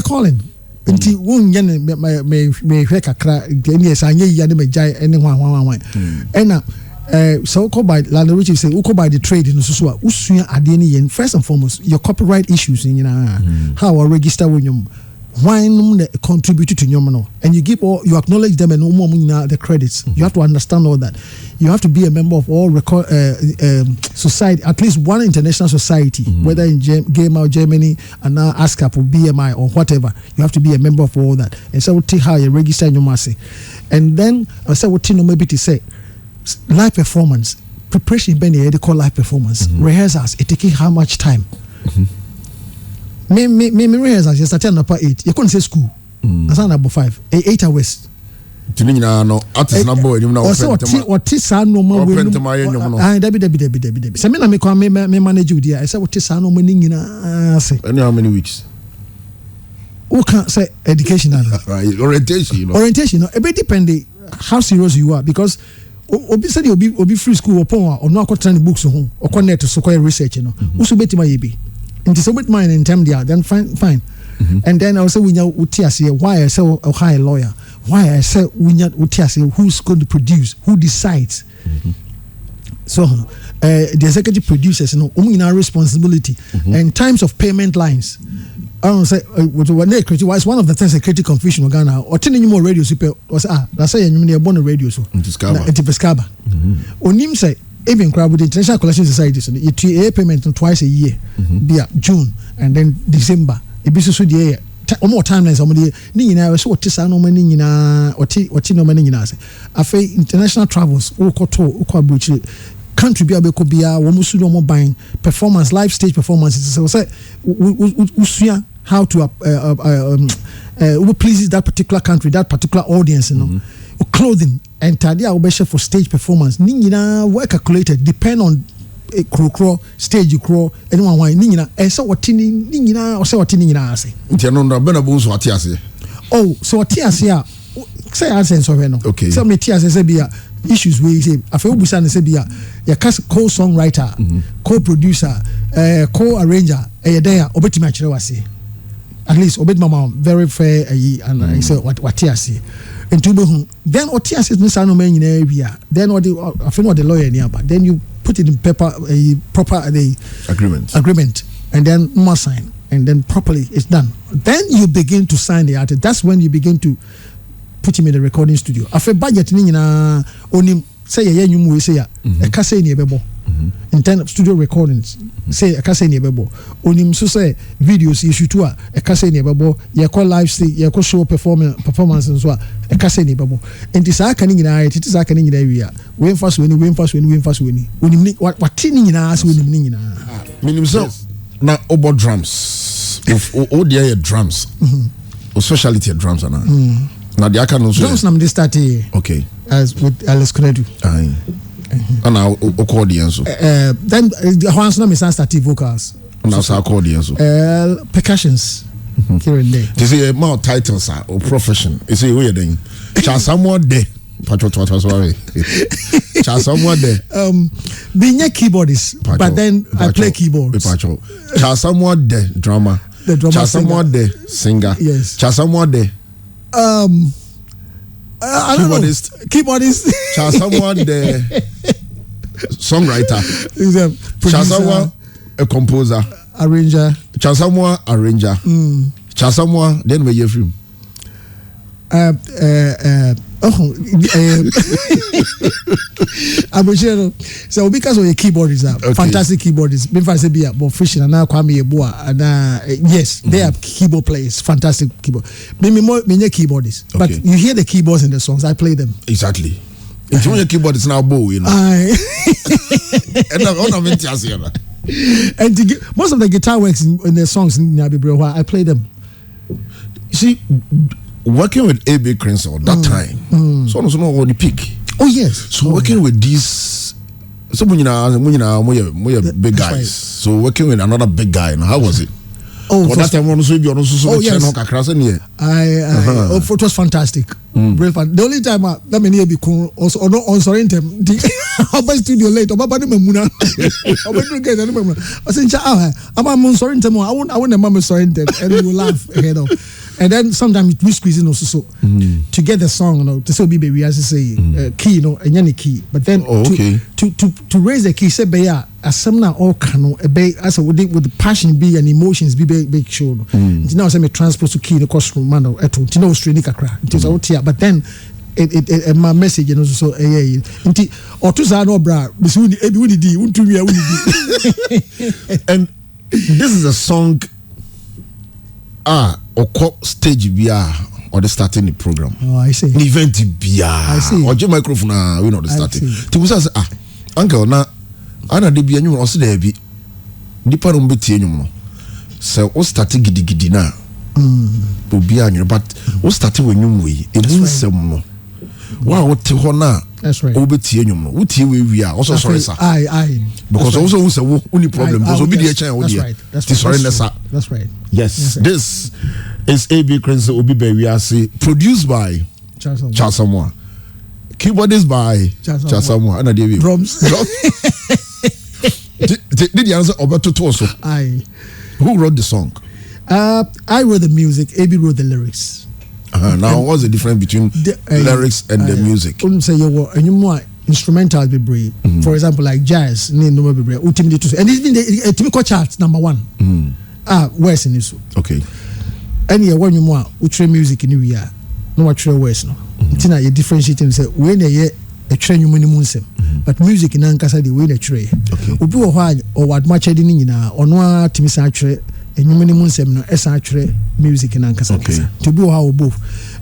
calling. Until one yen may heck a crack. Yes, I knew you may jay anyone. And so called by Lana Richie say, "Uko by the trade in Susua, Usuya Adeni." First and foremost, your copyright issues in how I register when you. Why contribute to Nyomono, and you acknowledge them and the credits. You have to understand all that. You have to be a member of all society, at least one international society, whether in Germany and now ASCAP or BMI or whatever. You have to be a member of all that. And so we'll take how you register in your massy. And then I said what maybe to say live performance preparation. They call live performance rehearsals. It taking how much time? Me rehearsals. You started at 8. You couldn't say school. I started at 5. 8 hours. No artist na boy you know what is no more Debbie say me manage you there. I said what is no money nyina say how many weeks who can say educational orientation no e be depend how serious you are, because obi say obi free school upon or no akotan books ho or connect so kwa research no uso betima ye bi nti so bet mine in term there then fine. And then I also we know why I say a high lawyer, why I say we know who's going to produce, who decides. So the executive producers, our responsibility and times of payment lines. I don't say it's one of the things that created confusion in Ghana. Or telling more radio super was that's why you're born a radio so. It's Onim say even crowd with the International Collection Society, so you payment twice a year, be June and then December. Ebiso die omo timelines omo die ni nyina so otisa no mani nyina oti no mani nyina ase afa international travels ukọ abrochi country bia be ko bia wo musu no mo ban performance live stage performances, so say usua how to who pleases that particular country, that particular audience, clothing and tadia wo be for stage performance ni nyina well calculated depend on a crow stage crow anyone why nina and so what nina or so what nina say oh so what here say I sense of no okay so me tia say be issues we say afa obusa na say be ya co-songwriter co-producer co-arranger there obetimi a kire wase at least obetimi very fair and I say what tia say into then what tia say no say no man nyina bia then what the lawyer near but then you put it in paper, a proper agreement, and then more sign, and then properly it's done. Then you begin to sign the artist. That's when you begin to put him in the recording studio. After budget, only say you say a kase ni ebebo. in terms of studio recordings. Say I can say nebebo. Onim so say videos you shoot a can say nebebo. You call live stage, you call show performance and so I can say nebebo. And this I can in it is I can in area. When fast when Onim what tinning in us when meaning so now obo drums. Oh dear drums. Or specialty drums and now the can also drums nam this start okay as with Alice Konedu. And now accordion so then once nam is start vocals and now accordion so percussions here and there. This is more titles or profession. Is it weird then? Charles Amoah de Charles Amoah de being a keyboardist but then I play keyboards. Charles Amoah de drummer. Charles Amoah de singer. Yes. Charles Amoah de keyboardist. Charles Amoah de songwriter. Charles Amoah a composer. Arranger. Charles Amoah arranger. Charles Amoah then we hear from. So because of a keyboardist, fantastic keyboardists. Been fancy be about fishing and now Kwame Eboa and yes, they are keyboard players, fantastic keyboard. Maybe more keyboardists, but you hear the keyboards in the songs. I play them exactly. If you want your keyboard, it's now bow, you know. And most of the guitar works in the songs in Nabibro, I play them. You see, working with A.B. Crenshaw that time, so no the peak. Oh yes. So working with these, so when you big guys. Right. So working with another big guy, how was it? Oh, that time one so be on so yes. It was fantastic. Real fun. The only time that many be also on Sorrentem, the studio late. I'm saying, I'm on Sorrentem. I want a mama Sorrentem, and we will laugh ahead of. And then sometimes we squeeze in also to get the song, you know, to say baby as I say key, you know, and any key. But then to raise the key, say beya as some now all cano a bay as a with the passion be and emotions be big show. You know, say me transpose to key the costume man or to know straight kakra. It is out here, but then it my message and also inti or to say no bra. This would be and this is a song. Or stage BR or the starting the program. Oh, I see. Event BR. I see. Or your microphone, we know the starting. To say, uncle, na, ana de be a new or say there be. Deeper on betty, you know. So, what starting giddy na? Obian, but what starting when you way? It means some more. Wow, what to honor? That's right. Obeti enyum. What we are also sorry, sir. Aye. Because also who's only problem. Because obedi that's right. That's right. Yes. This is A.B. Crenshaw Obi Bewiase, produced by Charles Amoah. Keyboardist by Charles Amoah. And David. Drums. Did you answer Oberto Toso? Aye. Who wrote the song? I wrote the music. A.B. wrote the lyrics. Now, what's the difference between lyrics and the music? Say you more instrumental be brave. For example, like jazz, and it's been the typical chart number 1. Where's in this? Okay. And you want you more utre music in the year. No what true words no. Tina you differentiate and say when a train you minimum sem. But music in Ankasa the way the tray. Okay. Obi o hwa or what much edin nyina ono a timisa atwere enyu minimum sem no esa atwere music in Ankasa. To be how both.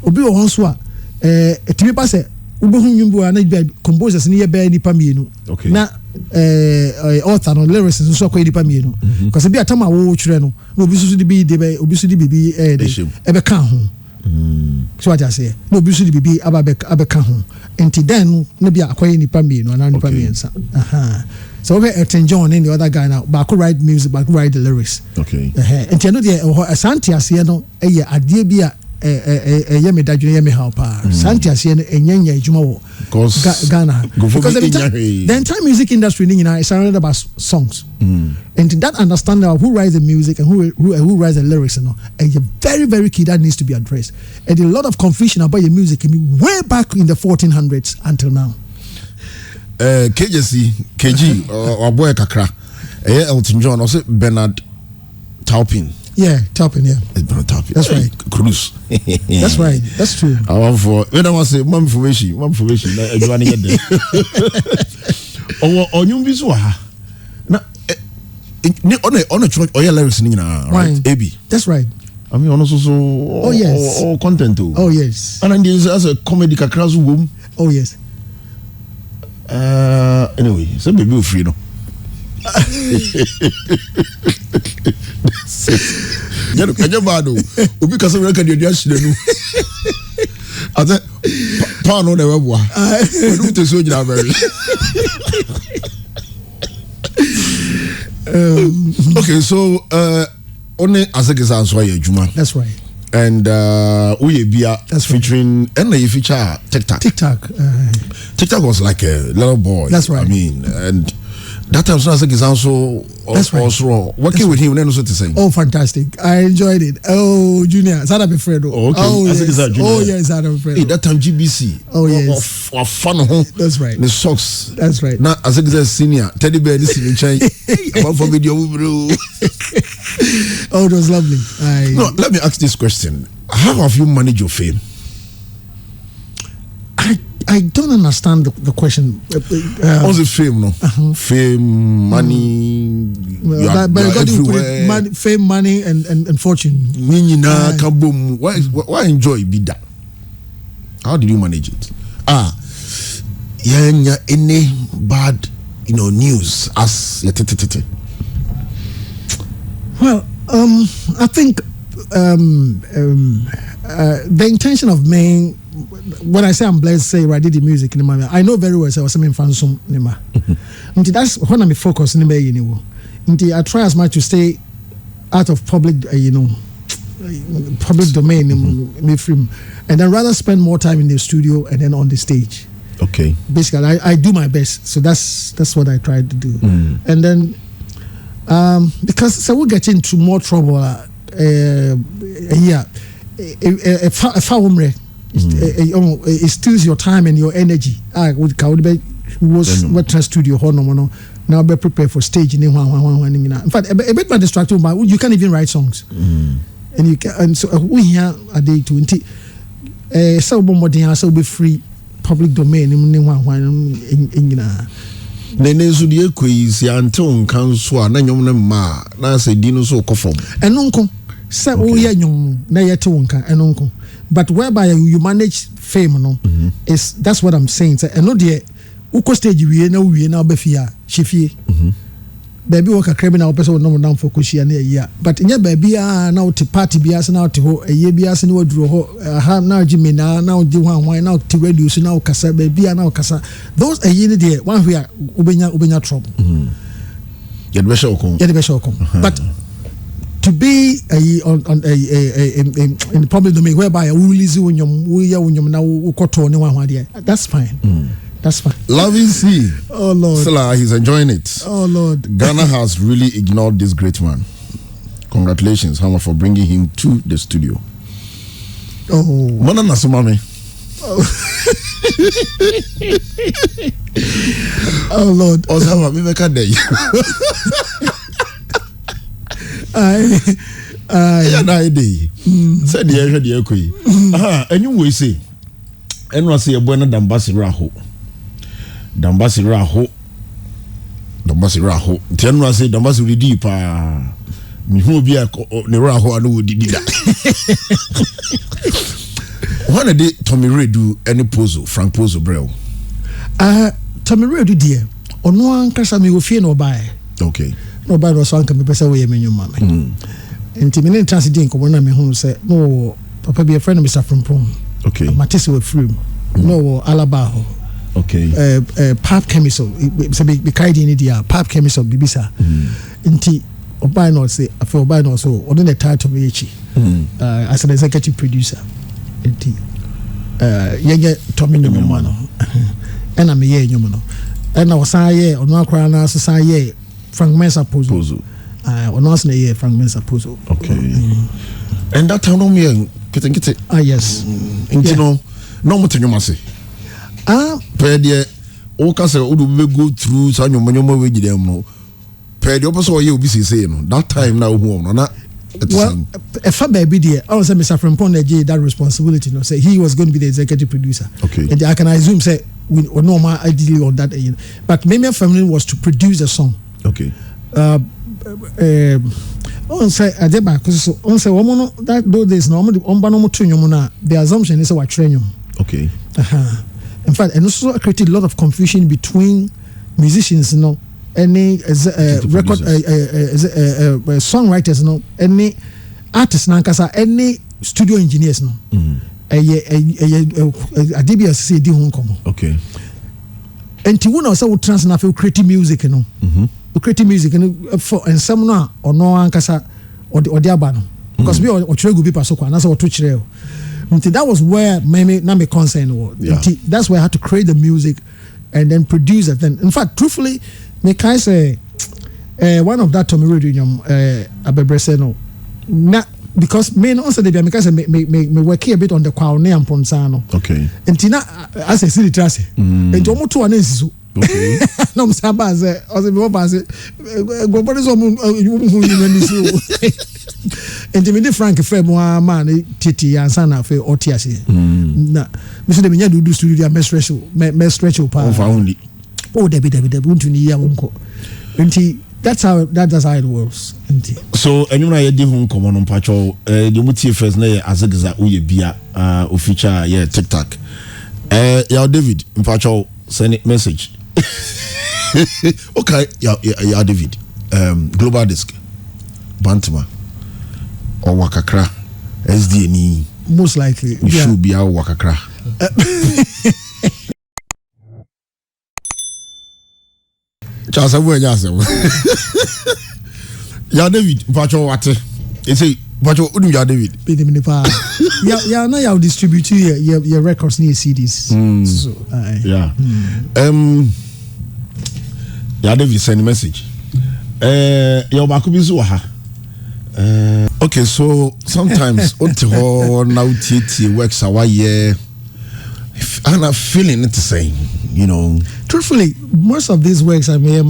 Obi o hon so a etimi pa se ubohu nyumbu ana composers ni ye be nipa mienu. Okay. Na author no lyrics so kwa nipa mienu. Because be atama wo twere no na obi so be de obi so de bibi ebe kan ho. So what I say no obi so de bibi aba kan ho. Enti then no be akoye nipa mienu ana nipa miensa. So we Elton John and the other guy now back write music, back write the lyrics. Okay. Enti no de Asante ase no eye ade bi a me dadwene ye me help Asante ase no enyenye adwuma wo Ghana because the entire music industry is surrounded about songs. And that understanding of who writes the music and who writes the lyrics and a very very key that needs to be addressed. And a lot of confusion about your music can be way back in the 1400s until now. KG or boy kakra Elton John also Bernard Taupin. Yeah, Taupin, yeah. It's Bernard Taupin. That's right. Cruz. That's right. That's true. I want for when I want to say mom information everyone here there. Or you be so on a church, your lyrics, right? AB. That's right. I mean, also, yes. Or content too. Oh, yes. And then there's as a comedy kakras room. Oh, yes. Anyway, so baby free no. Yeah, kaje bado. Obi kasa we record your shit no. Ate pa no na webwa. We do to so jina very. Okay, so only as a answer Juma. That's right. And Uyebia featuring and you feature TikTok. TikTok was like a little boy. That's right. I mean, and that time so as a also working with him then also to sing. Oh, fantastic. I enjoyed it. Oh, Junior, Sada Befredo. Oh, okay. Oh, yes. Junior. Oh, yes, Sada Befredo. Hey, that time GBC. Oh, yes. Or fun home. That's right. The socks. That's right. Now, as a senior, teddy bear, this is in about for video. Oh, it was lovely. No, let me ask this question. How have you managed your fame? I don't understand the question. What's the fame, no? Fame, money, you are everywhere. Fame, money, and fortune. Why enjoy Bida? How did you manage it? Any bad, news as Well, I think the intention of me, when I say I'm blessed, say I did the music in my I know very well. So I was saying fansom nima. That's when I'm focused in the I try as much to stay out of public, public domain, and then rather spend more time in the studio and then on the stage. Okay. Basically, I do my best. So that's what I try to do. And then because so we'll get into more trouble. It steals your time and your energy. With what studio now be prepared for stage. In fact, a bit more distracting, but you can't even write songs. And you can, and so we here a day 20. So be free public domain. Nene so de kwezi anton kan so a na nyom na ma na se di no so kofom enonko se o ye nyom na yete wonka enonko but whereby you manage fame no is that's what I'm saying say eno de uko stage wie na obafia hwefie baby work a criminal person no down for koshia na ya but nya baby na uti party bias na uti ho eye bias na waduro ho ha na jimi na odi hwan na uti radio so na ukasa baby na ukasa those eye ne de one where ubenya trouble you be sure come but to be in the public domain whereby we release unyom na ukoto ne hwan there that's fine. That's fine. Loving C. Oh Lord. Stella, he's enjoying it. Oh Lord. Ghana has really ignored this great man. Congratulations, Hama, for bringing him to the studio. Oh. Mana nasumame. Oh Lord. Osama, me make a day. Yeah, na day. Said the area the ekoi. Anyway, say. Enwa say eboy na Dambasi Raho. Dambasi Raho. Tianwa say Dambasi redi pa. Mi hu bi a ne Raho anu wo didi da. When dey Tommy Ray do any Pozo, Frank Pozo brel. Tommy Ray do die. Ono ankasa me wo fie na obae. Okay. No obae no so anka me pesa we ye menyu mama. Enti me ne trans dey nkomo na me hu say no papa be a friend of Mr. Frimpong. Okay. Matisse were free. No Alabaho. Okay. Pap chemical. It's a big kind in India. Pap chemical. Bibisa. Inti obai no say. I feel obai no so. Other the title me echi. As an executive producer. Inti. Yenge Tommy Nyomano. And I'm a ye Nyomono. And I was say ono akra na so say ye Frank Mensa Pozo. Ono as na ye Frank Mensa Pozo. Okay. And that time no me Get it. Yes. No mutinyo say. Pedie o ka say o do go through sa nyoma we gidem no. Pedie opo so ye obi say no. That time na hu no na. Well, if a baby dear, I was Mr. Frimpong that responsibility. No, say he was going to be the executive producer. Okay. And I can assume say we normal ideally on that. But maybe family was to produce a song. Okay. on say adeba so on say woman that those days no no to nyom na the assumption is what train okay in fact and also created a lot of confusion between musicians any record songwriters any artists nankasa any studio engineers adibia say di ho nkomo okay enti wo na say wo trans na fe create music create music for and some no ono ankasa odi aba no because we o chere go be paso kwa na say o to chere until that was where my concern was. That's where I had to create the music and then produce it. Then, in fact, truthfully, me can say one of that Tommy Radio Abebreseno. Not because me also the because me work a bit on the Kwame and Ponsano. Okay. And Tina as a silly trace. And Tomo to an issue. Okay. No, Sabas, or the Bobas, what is and me Frank Femo man Titi and Sana for Otiasi. Na Mr. Deminya do studio me stretch pa. Only. Oh Debbie to ni ya unko. That's how it works. So and na ye di hu nkomo no mpacho the mutie first na azagiza uye bia o feature yeah TikTok. Ya David mpacho send message. Okay, yeah David. Global Disc Bantama or Wakakra SDNE most likely you should be our Wakakra. Charles Amoah ya David Pacho what you say Pacho udu ya David yeah now you distribute your records near CDs so yeah ya David send message your bakubizu ha okay so sometimes until now TT works away and I'm feeling it the same, you know. Truthfully, most of these works I made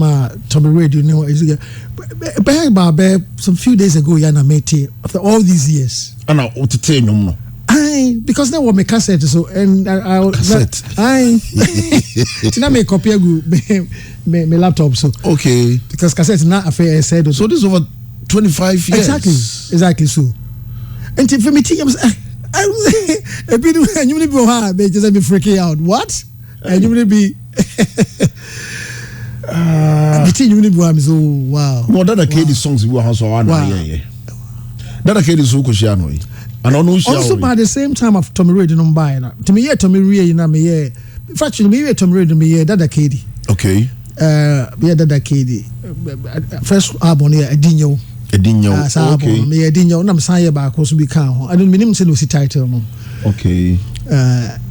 Tommy Radio, you know, is some few days ago, Yana made after all these years. And I want to tell you no. Because now what my cassette so and I cassette. Tina make copy of my laptop so. Okay. Because cassette not affair said so this is over 25 years. Exactly so. And for me, a bit and you will be hard, they just be freaking out. What? And you will be you will be so wow. More than a kid songs you have so on. That a kid is so cushiano. And also by the same time of Tommy Radio no buy na. To me Tommy Radio na me yeah. Actually me Tommy Radio me yeah that a kid. Okay. Yeah that kid. First album here Edinho. Okay. Me Edinho na msanya ba ko so bi kan ho. I don't mean say no si title no. Okay.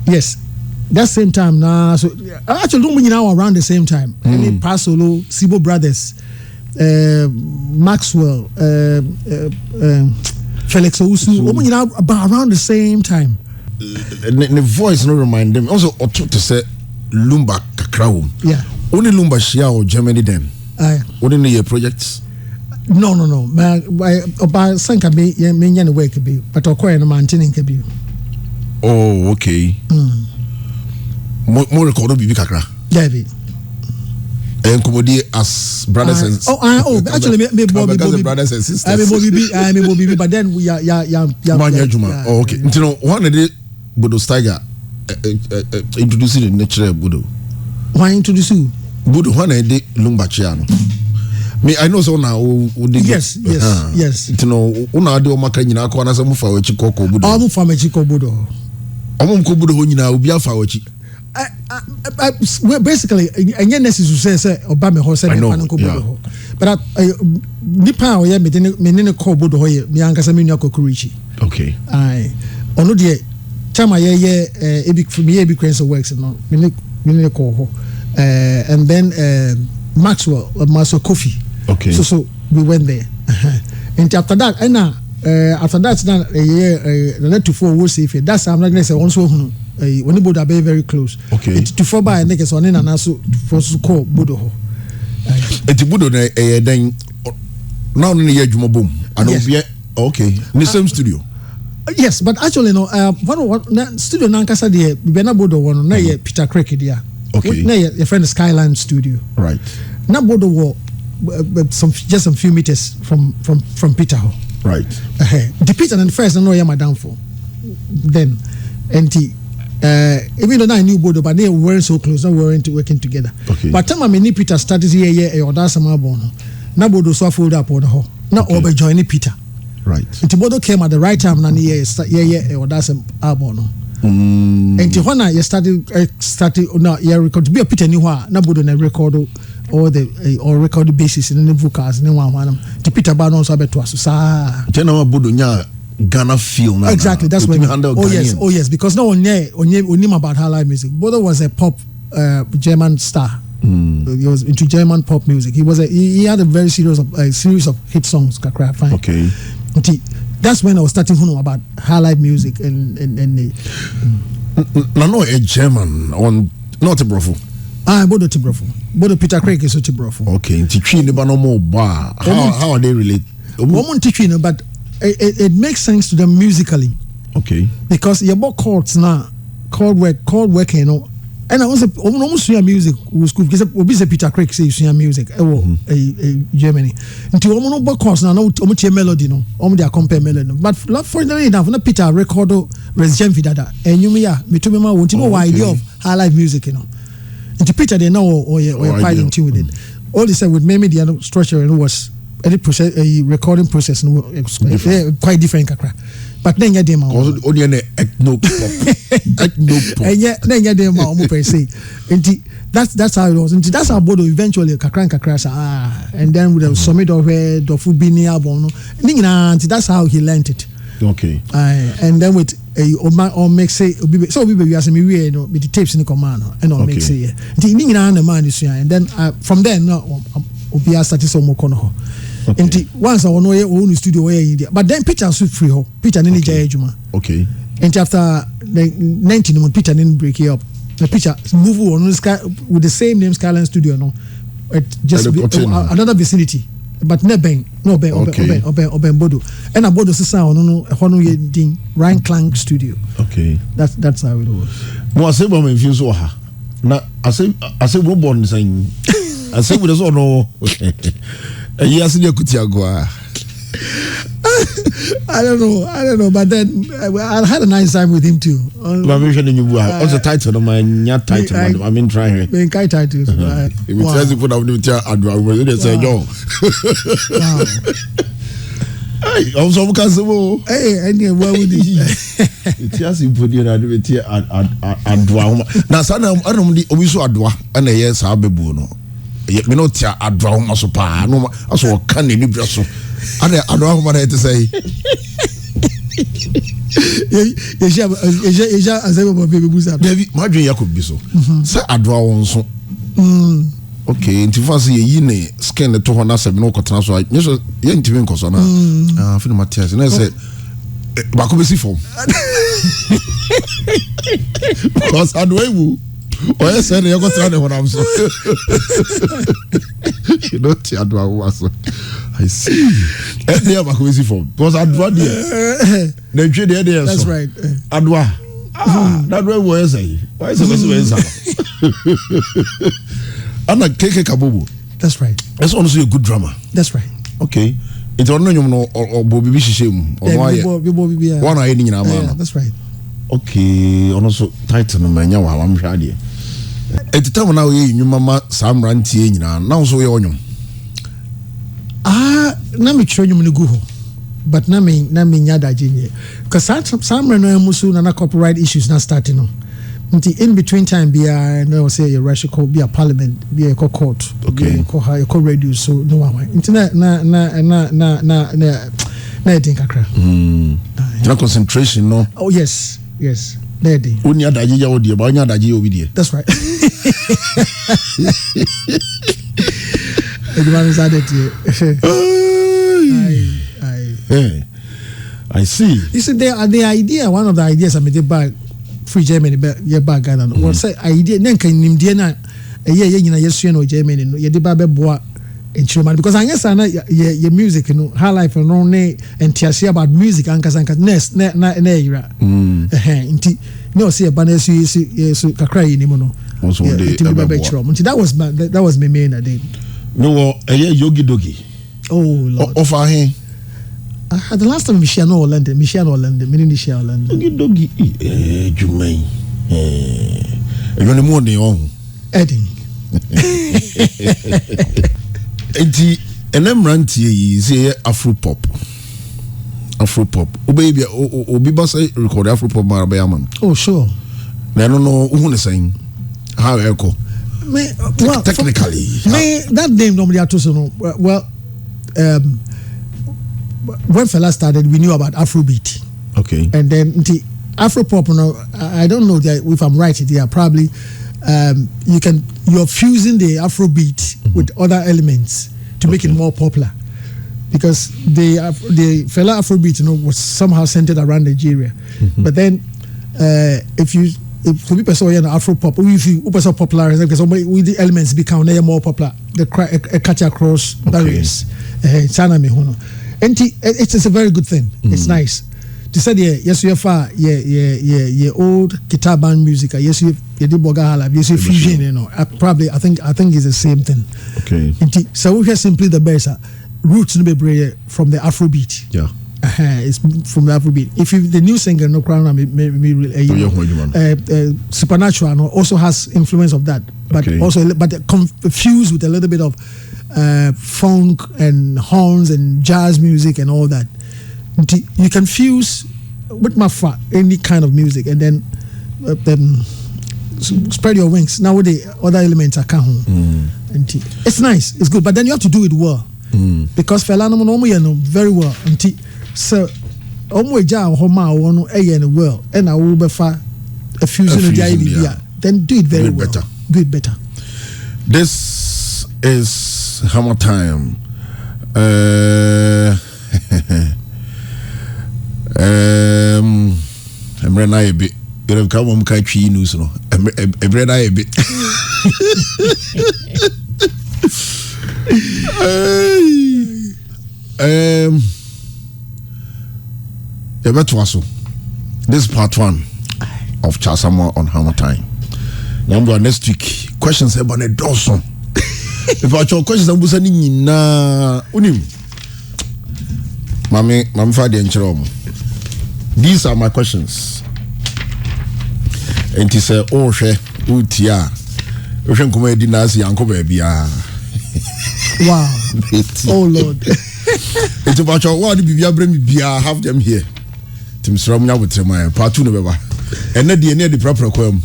Yes. That same time now so actually don't mean now around the same time. Any Pasolo, Sibo Brothers, Maxwell, Felix Ousu, about around the same time. The voice no remind them. Also, to say Lumba Kakraum. Yeah. Only Lumba Shia or Germany then. Only your projects. No. About Sanka be yan work be, but Okoya no maintaining be. Oh, okay. More record be Kakra. David. And Komodi as brothers and actually me brothers and sisters. I mean Bobby, but then we are oh, okay. You know, one day Bodo Steiger introducing the natural Bodo. Why introduce you? Bodo one day Lumbachiano. Me I know so now. Yes. You know, una de o makanyina ko na se mufa wachi koko Bodo. All mufa machi ko Bodo. Omo ko Bodo ho nyina obi afa wachi. Well, basically, and yes, necessary say Obama ho say Bodo. But nipa o ye me ne ko Bodo ho ye me ankasa me nua kokurichi. Okay. Ono de chama ye ebi for me ebi cranes works no me ne ko ho. And then Maxwell Maso Kofi. Okay. So we went there. And after that, after that, the net to 4 was safe. That's I'm not going to say also when the Bodo are very close. Okay. To 4 by next one and also for call Bodo. It's Bodo then now in the year Juma boom. And okay. In the same studio. Yes, but actually no. One studio Nankasa there. We na Bodo one. Na Peter Cricket there. Okay. Na your friend Skyline Studio. Right. Na Bodo wo just some few meters from Peter Hall. Right. The Peter and first I know my downfall. Then and even though I knew Bodo, but they weren't so close, they weren't working together. Okay. But time I mean Peter started here or that's some abono. Now Bodo so fold up on the hall. Now over joining Peter. Right. And Bodo came at the right time and or that's some abono. And Tijuana you started now you record to be a Peter new one. Now Bodo na record or the or record the basis in the vocals in one. The Peter Banon sabe to us. Tena Bodo nya Ghana feel now. Exactly, that's what oh yes, because no one knew about high life music. Bodo was a pop German star. He was into German pop music. He had a very series of hit songs. Fine. Okay. That's when I was starting to know about high life music and no a German on not a brofo. Bodo Tibrofo. Bodo Peter Craig is a Tibrofo. Okay. Tichini banomo bar. How are they related? But it makes sense to them musically. Okay. Because your book chords now, chord work, you know. And I was almost music was school because we say Peter Craig says music. Germany. Until almost book chords now, no melody, no. They compare melody. But fortunately enough, no Peter record resident vidada. And you me to me won't know idea of high life music, you know. Into Peter they know or quite in tune with it. All they said with maybe the structure and was any process, a recording process, quite different. But then you dem only an ethno pop. And yet then you dem almost per se. That's how it was. And that's how Bodo eventually crash. And then with the summit of the Fubini album. That's how he learned it. Okay. And then with or make say so we as me we know with the tapes in the command and or make say the man is and then from there no obi started some more kono. And once I know own studio where India, but then Peter was free ho. Peter didn't jay juma. Okay. And after 19 when Peter didn't break it up, the Peter move on with the same name Skyline Studio no. It just another vicinity. But no Ben Bodo. And a Bodo sound no ding Ryan Clank Studio. Okay. That's how it was. No, I say me feel so ha. Na I say we born saying. I say we don't know. Yes, you could go. I don't know, but then I had a nice time with him too. What's the title of my title? I mean, trying it. Being Kai titles. If it says you put out the chair, I'd say, yo. Hey, I'm so possible. Hey, and what would he? It's just you put your advocate and draw. Now, son, I don't know, we saw a draw, and a yes, I'll be bono. Yet, me not a draw, so pa, no, I saw a candy new dress. I don't know what I had to say. My dream could be so. Say, I draw on so. Okay, into first year, scan the 207 no cotton. So I just ain't even cosana. I feel my tears, and I said, Bakubi form. Because I do. Oh, yes, I got to what I'm so. You know, I see. They have a crazy form. Because I'd run there. That's right. Adwa. That way was I. Why is it? I'm like Keke Kabubu. That's right. That's honestly a good drama. That's right. Okay. It's on no or Bobby Bishim or one I in yeah, that's right. Okay, also title no manya wa am hwade. At the time now you mama Sam Rantie nyina now so ye onyom. Na me tro nyum no gu ho. But na me nya daje nye. Cuz Sam no musu na copyright issues na starting no. Until in between time be no say your Russia could be a parliament, be a court. Okay. Ko radio so no one. Internet na think akra. Na concentration no. Oh yes. Yes, lady. Unya daji ya odi, ba unya daji obi die. That's right. Everyone is added here. I see. You see, the idea. One of the ideas I made back free Germany, but yeah, back Ghana. What say idea? Then can nimdia na yes no Germany no. Ye de ba be boa instrument because I guess your music, you know, high life and no ne and tiasi about music and kasanka nest na era. Inti no see a banner so kakra ni mo no. Also that was my main idea. No, Yogi Dogi. Oh Lord. Offer him. The last time Michelle Orlando, meaning Michelle Orlando. Yogi Dogi, Jumain. You want more than on Edding. And them ranty is Afro pop. Baby, Obi Boss record Afro pop Marabayaman. Oh, sure. I don't know who is saying how echo. Well, technically, that name normally I told you. Well, when Fela started, we knew about Afrobeat. Okay. And then the Afropop, I don't know that if I'm right. They are probably you're fusing the Afrobeat with other elements to make it more popular, because the Fela Afrobeat, was somehow centered around Nigeria. But then if for people saw Afropop, if you popularize because with the elements become more popular, they catch across barriers. China me hono. And it's a very good thing. It's nice. To say yes, you have old guitar band music. Yes, you did bogahala. Yes, you fusion. I think it's the same thing. Okay. So we have simply the best roots from the Afrobeat. Yeah. It's from the Afrobeat. If the new singer no crown Supernatural also has influence of that, but also fused with a little bit of funk and horns and jazz music and all that. You can fuse with any kind of music and then spread your wings. Now the other elements are coming. It's nice, it's good, but then you have to do it well, because Fela no very well. So well, and I will be a fusion of the idea. Then do it very well. Do it better. This is Hammer Time. I'm a bit. You have come on country news, no? I'm a bit. This is part 1 of Charles Amoah on Hammer Time. Now, next week, questions about a dozen. If I show questions, I'm sending unim. Mami Fadi and Cherom. These are my questions. And he said, oh, Utia. Ocean comedy Nasi Uncle Baby. Wow. Oh, Lord. It's about your word. I have them here. Tim Sramna with my part 2 November. And then the proper quem.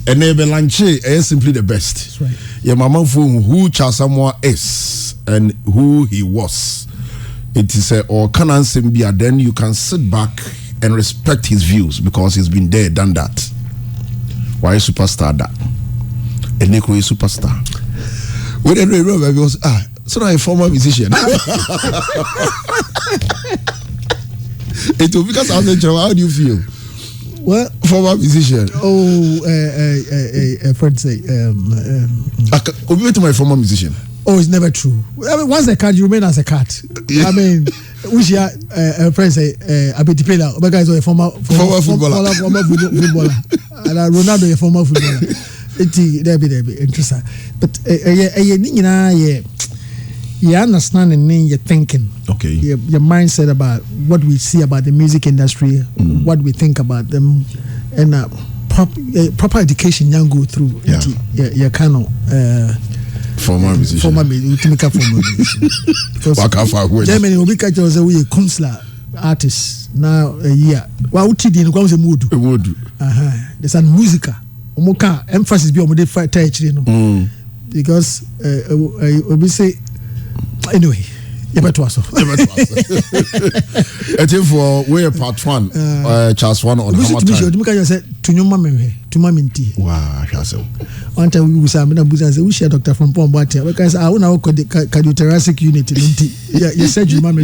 And then Belanche is simply the best. That's right. Your mama from who Charles Amoah is and who he was. It is or can answer be, then you can sit back and respect his views because he's been there, done that. Why a superstar that? A Negro is superstar. When I remember, because so I'm a former musician. It will because how do you feel? Well, former musician. Oh, a friend say, Obi to my former musician. Oh, it's never true. I mean, once a cat, you remain as a cat. Yeah. I mean, which a friend say, I be dependent. But guys, a former footballer, and Ronaldo a former footballer. There be interesting. But you understand and then you're thinking. Okay. Your mindset about what we see about the music industry, what we think about them, and proper education you go through. Yeah. You kind former musician. Because Germany will be catch us away a counselor artist now a year. Well, what did you know? Mood. There's a musica. Omoka emphasis be on the fight because we say anyway. I think for we're part 1, Charles 1 on Hammer Time. Wow, one time we say we share doctor from Pombatia because I want to the cardiothoracic unit. You said you mama.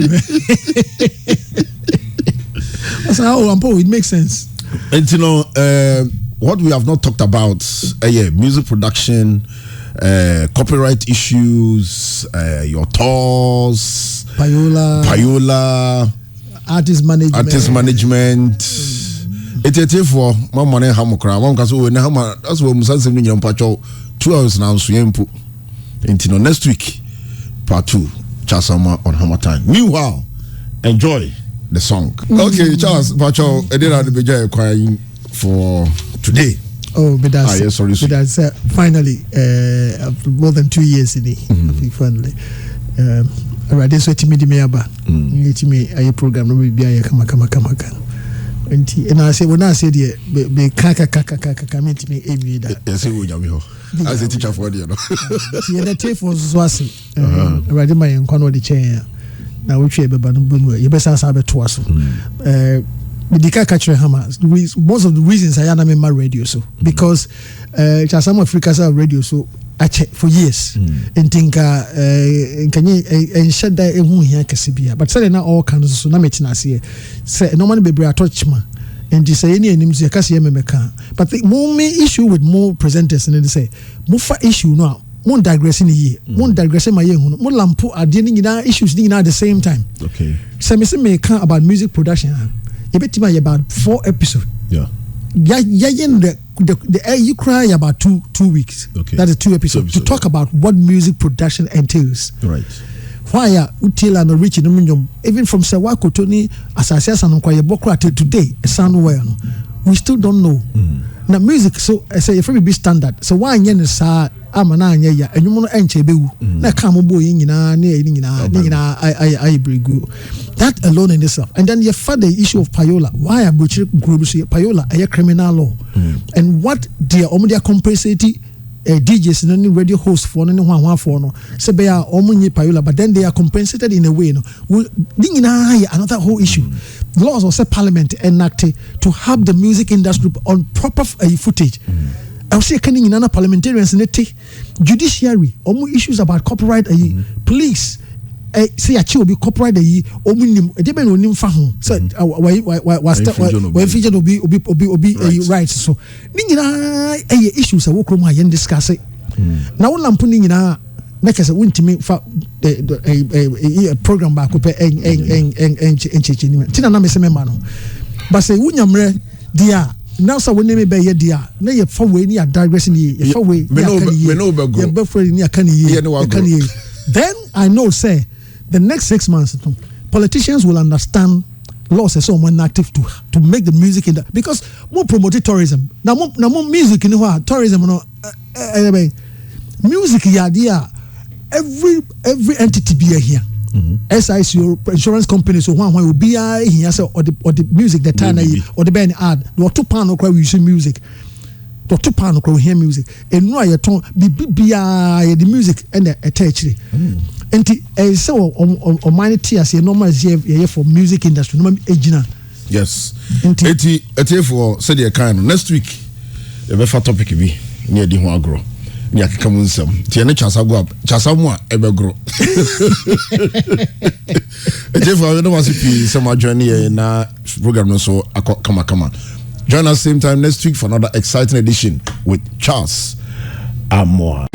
It makes sense. And what we have not talked about, music production, copyright issues, your tours, Payola, artist management. It's for my money. Hamokra, one because we that's what Musa said. 2 hours now. So next week Part 2, Charles Amoah on Hammer Time. Meanwhile, enjoy the song. Okay, Charles, Pacho, I did have the Beja crying for today. Oh, but that's, yes, sorry. But that's finally, after more than 2 years in it, I think finally. Already, so to me, the Meaba, a program, no, be a come. And I say, when I said, be kaka come into me every day. Yes, we will. As a teacher for you know. The tape was Swasi. Already, my uncle, the chair. Now, which you best have to us. Most of the reasons I am in my radio so because some Africans are radio so I check for years and think can you shed that here Casibia but say now all kinds so na metina say normally baby I touch ma and this say any names Cassia Meka but the more issue with more presenters and they say more issue now more digressing here more digressing my young more lampo are dealing in issues at the same time. Okay, so me say me can about music production. You about 4 episodes. Yeah. You cry about two weeks. Okay. That is 2 episodes to talk about what music production entails. Right. Why are Utila and Richie even from Sawako Tony Assassin and Kwaya Bokra till today, a sound well. We still don't know. Now music, so I say if we be standard. So why yen is amana ya and you want to enche bew. Na kamo boy I bring that alone in itself. And then your father issue of payola. Why are butcher groups payola a criminal law? And what their compensating DJs and any radio hosts for anyone for no say they are omuni payola, but then they are compensated in a way no. Another whole issue. Laws of parliament enacted to have the music industry on proper footage. I was saying in parliamentarians in the judiciary, issues about copyright, police. Say a child be copyright depend on him fahu. So why feature obi rights so. Issues a work room discuss it. Now lamponing in like I said, went to me for a program back up and Tina Namesemano. But say, Wunyamre, dear, now so when they be dear, now you're far away near digressing ye, far away, then I know, say, the next 6 months, politicians will understand laws as someone active to make the music in that because more promoted tourism. Now more music in the tourism, music, yeah. Every entity be here. SIC insurance companies so one will be here or the music the time or the band ad or 2 pound or we use music. The 2 pound or hear music and no I ton be the music and attach and so on mine tears normal here for music industry no ejina. Yes. Eti for say the kind next week e be fa topic bi near the ho agro. Ya keka munsem tie ne Charles Amoah ebegro Jeff no was pi some journey na program no so kama join us same time next week for another exciting edition with Charles Amoah.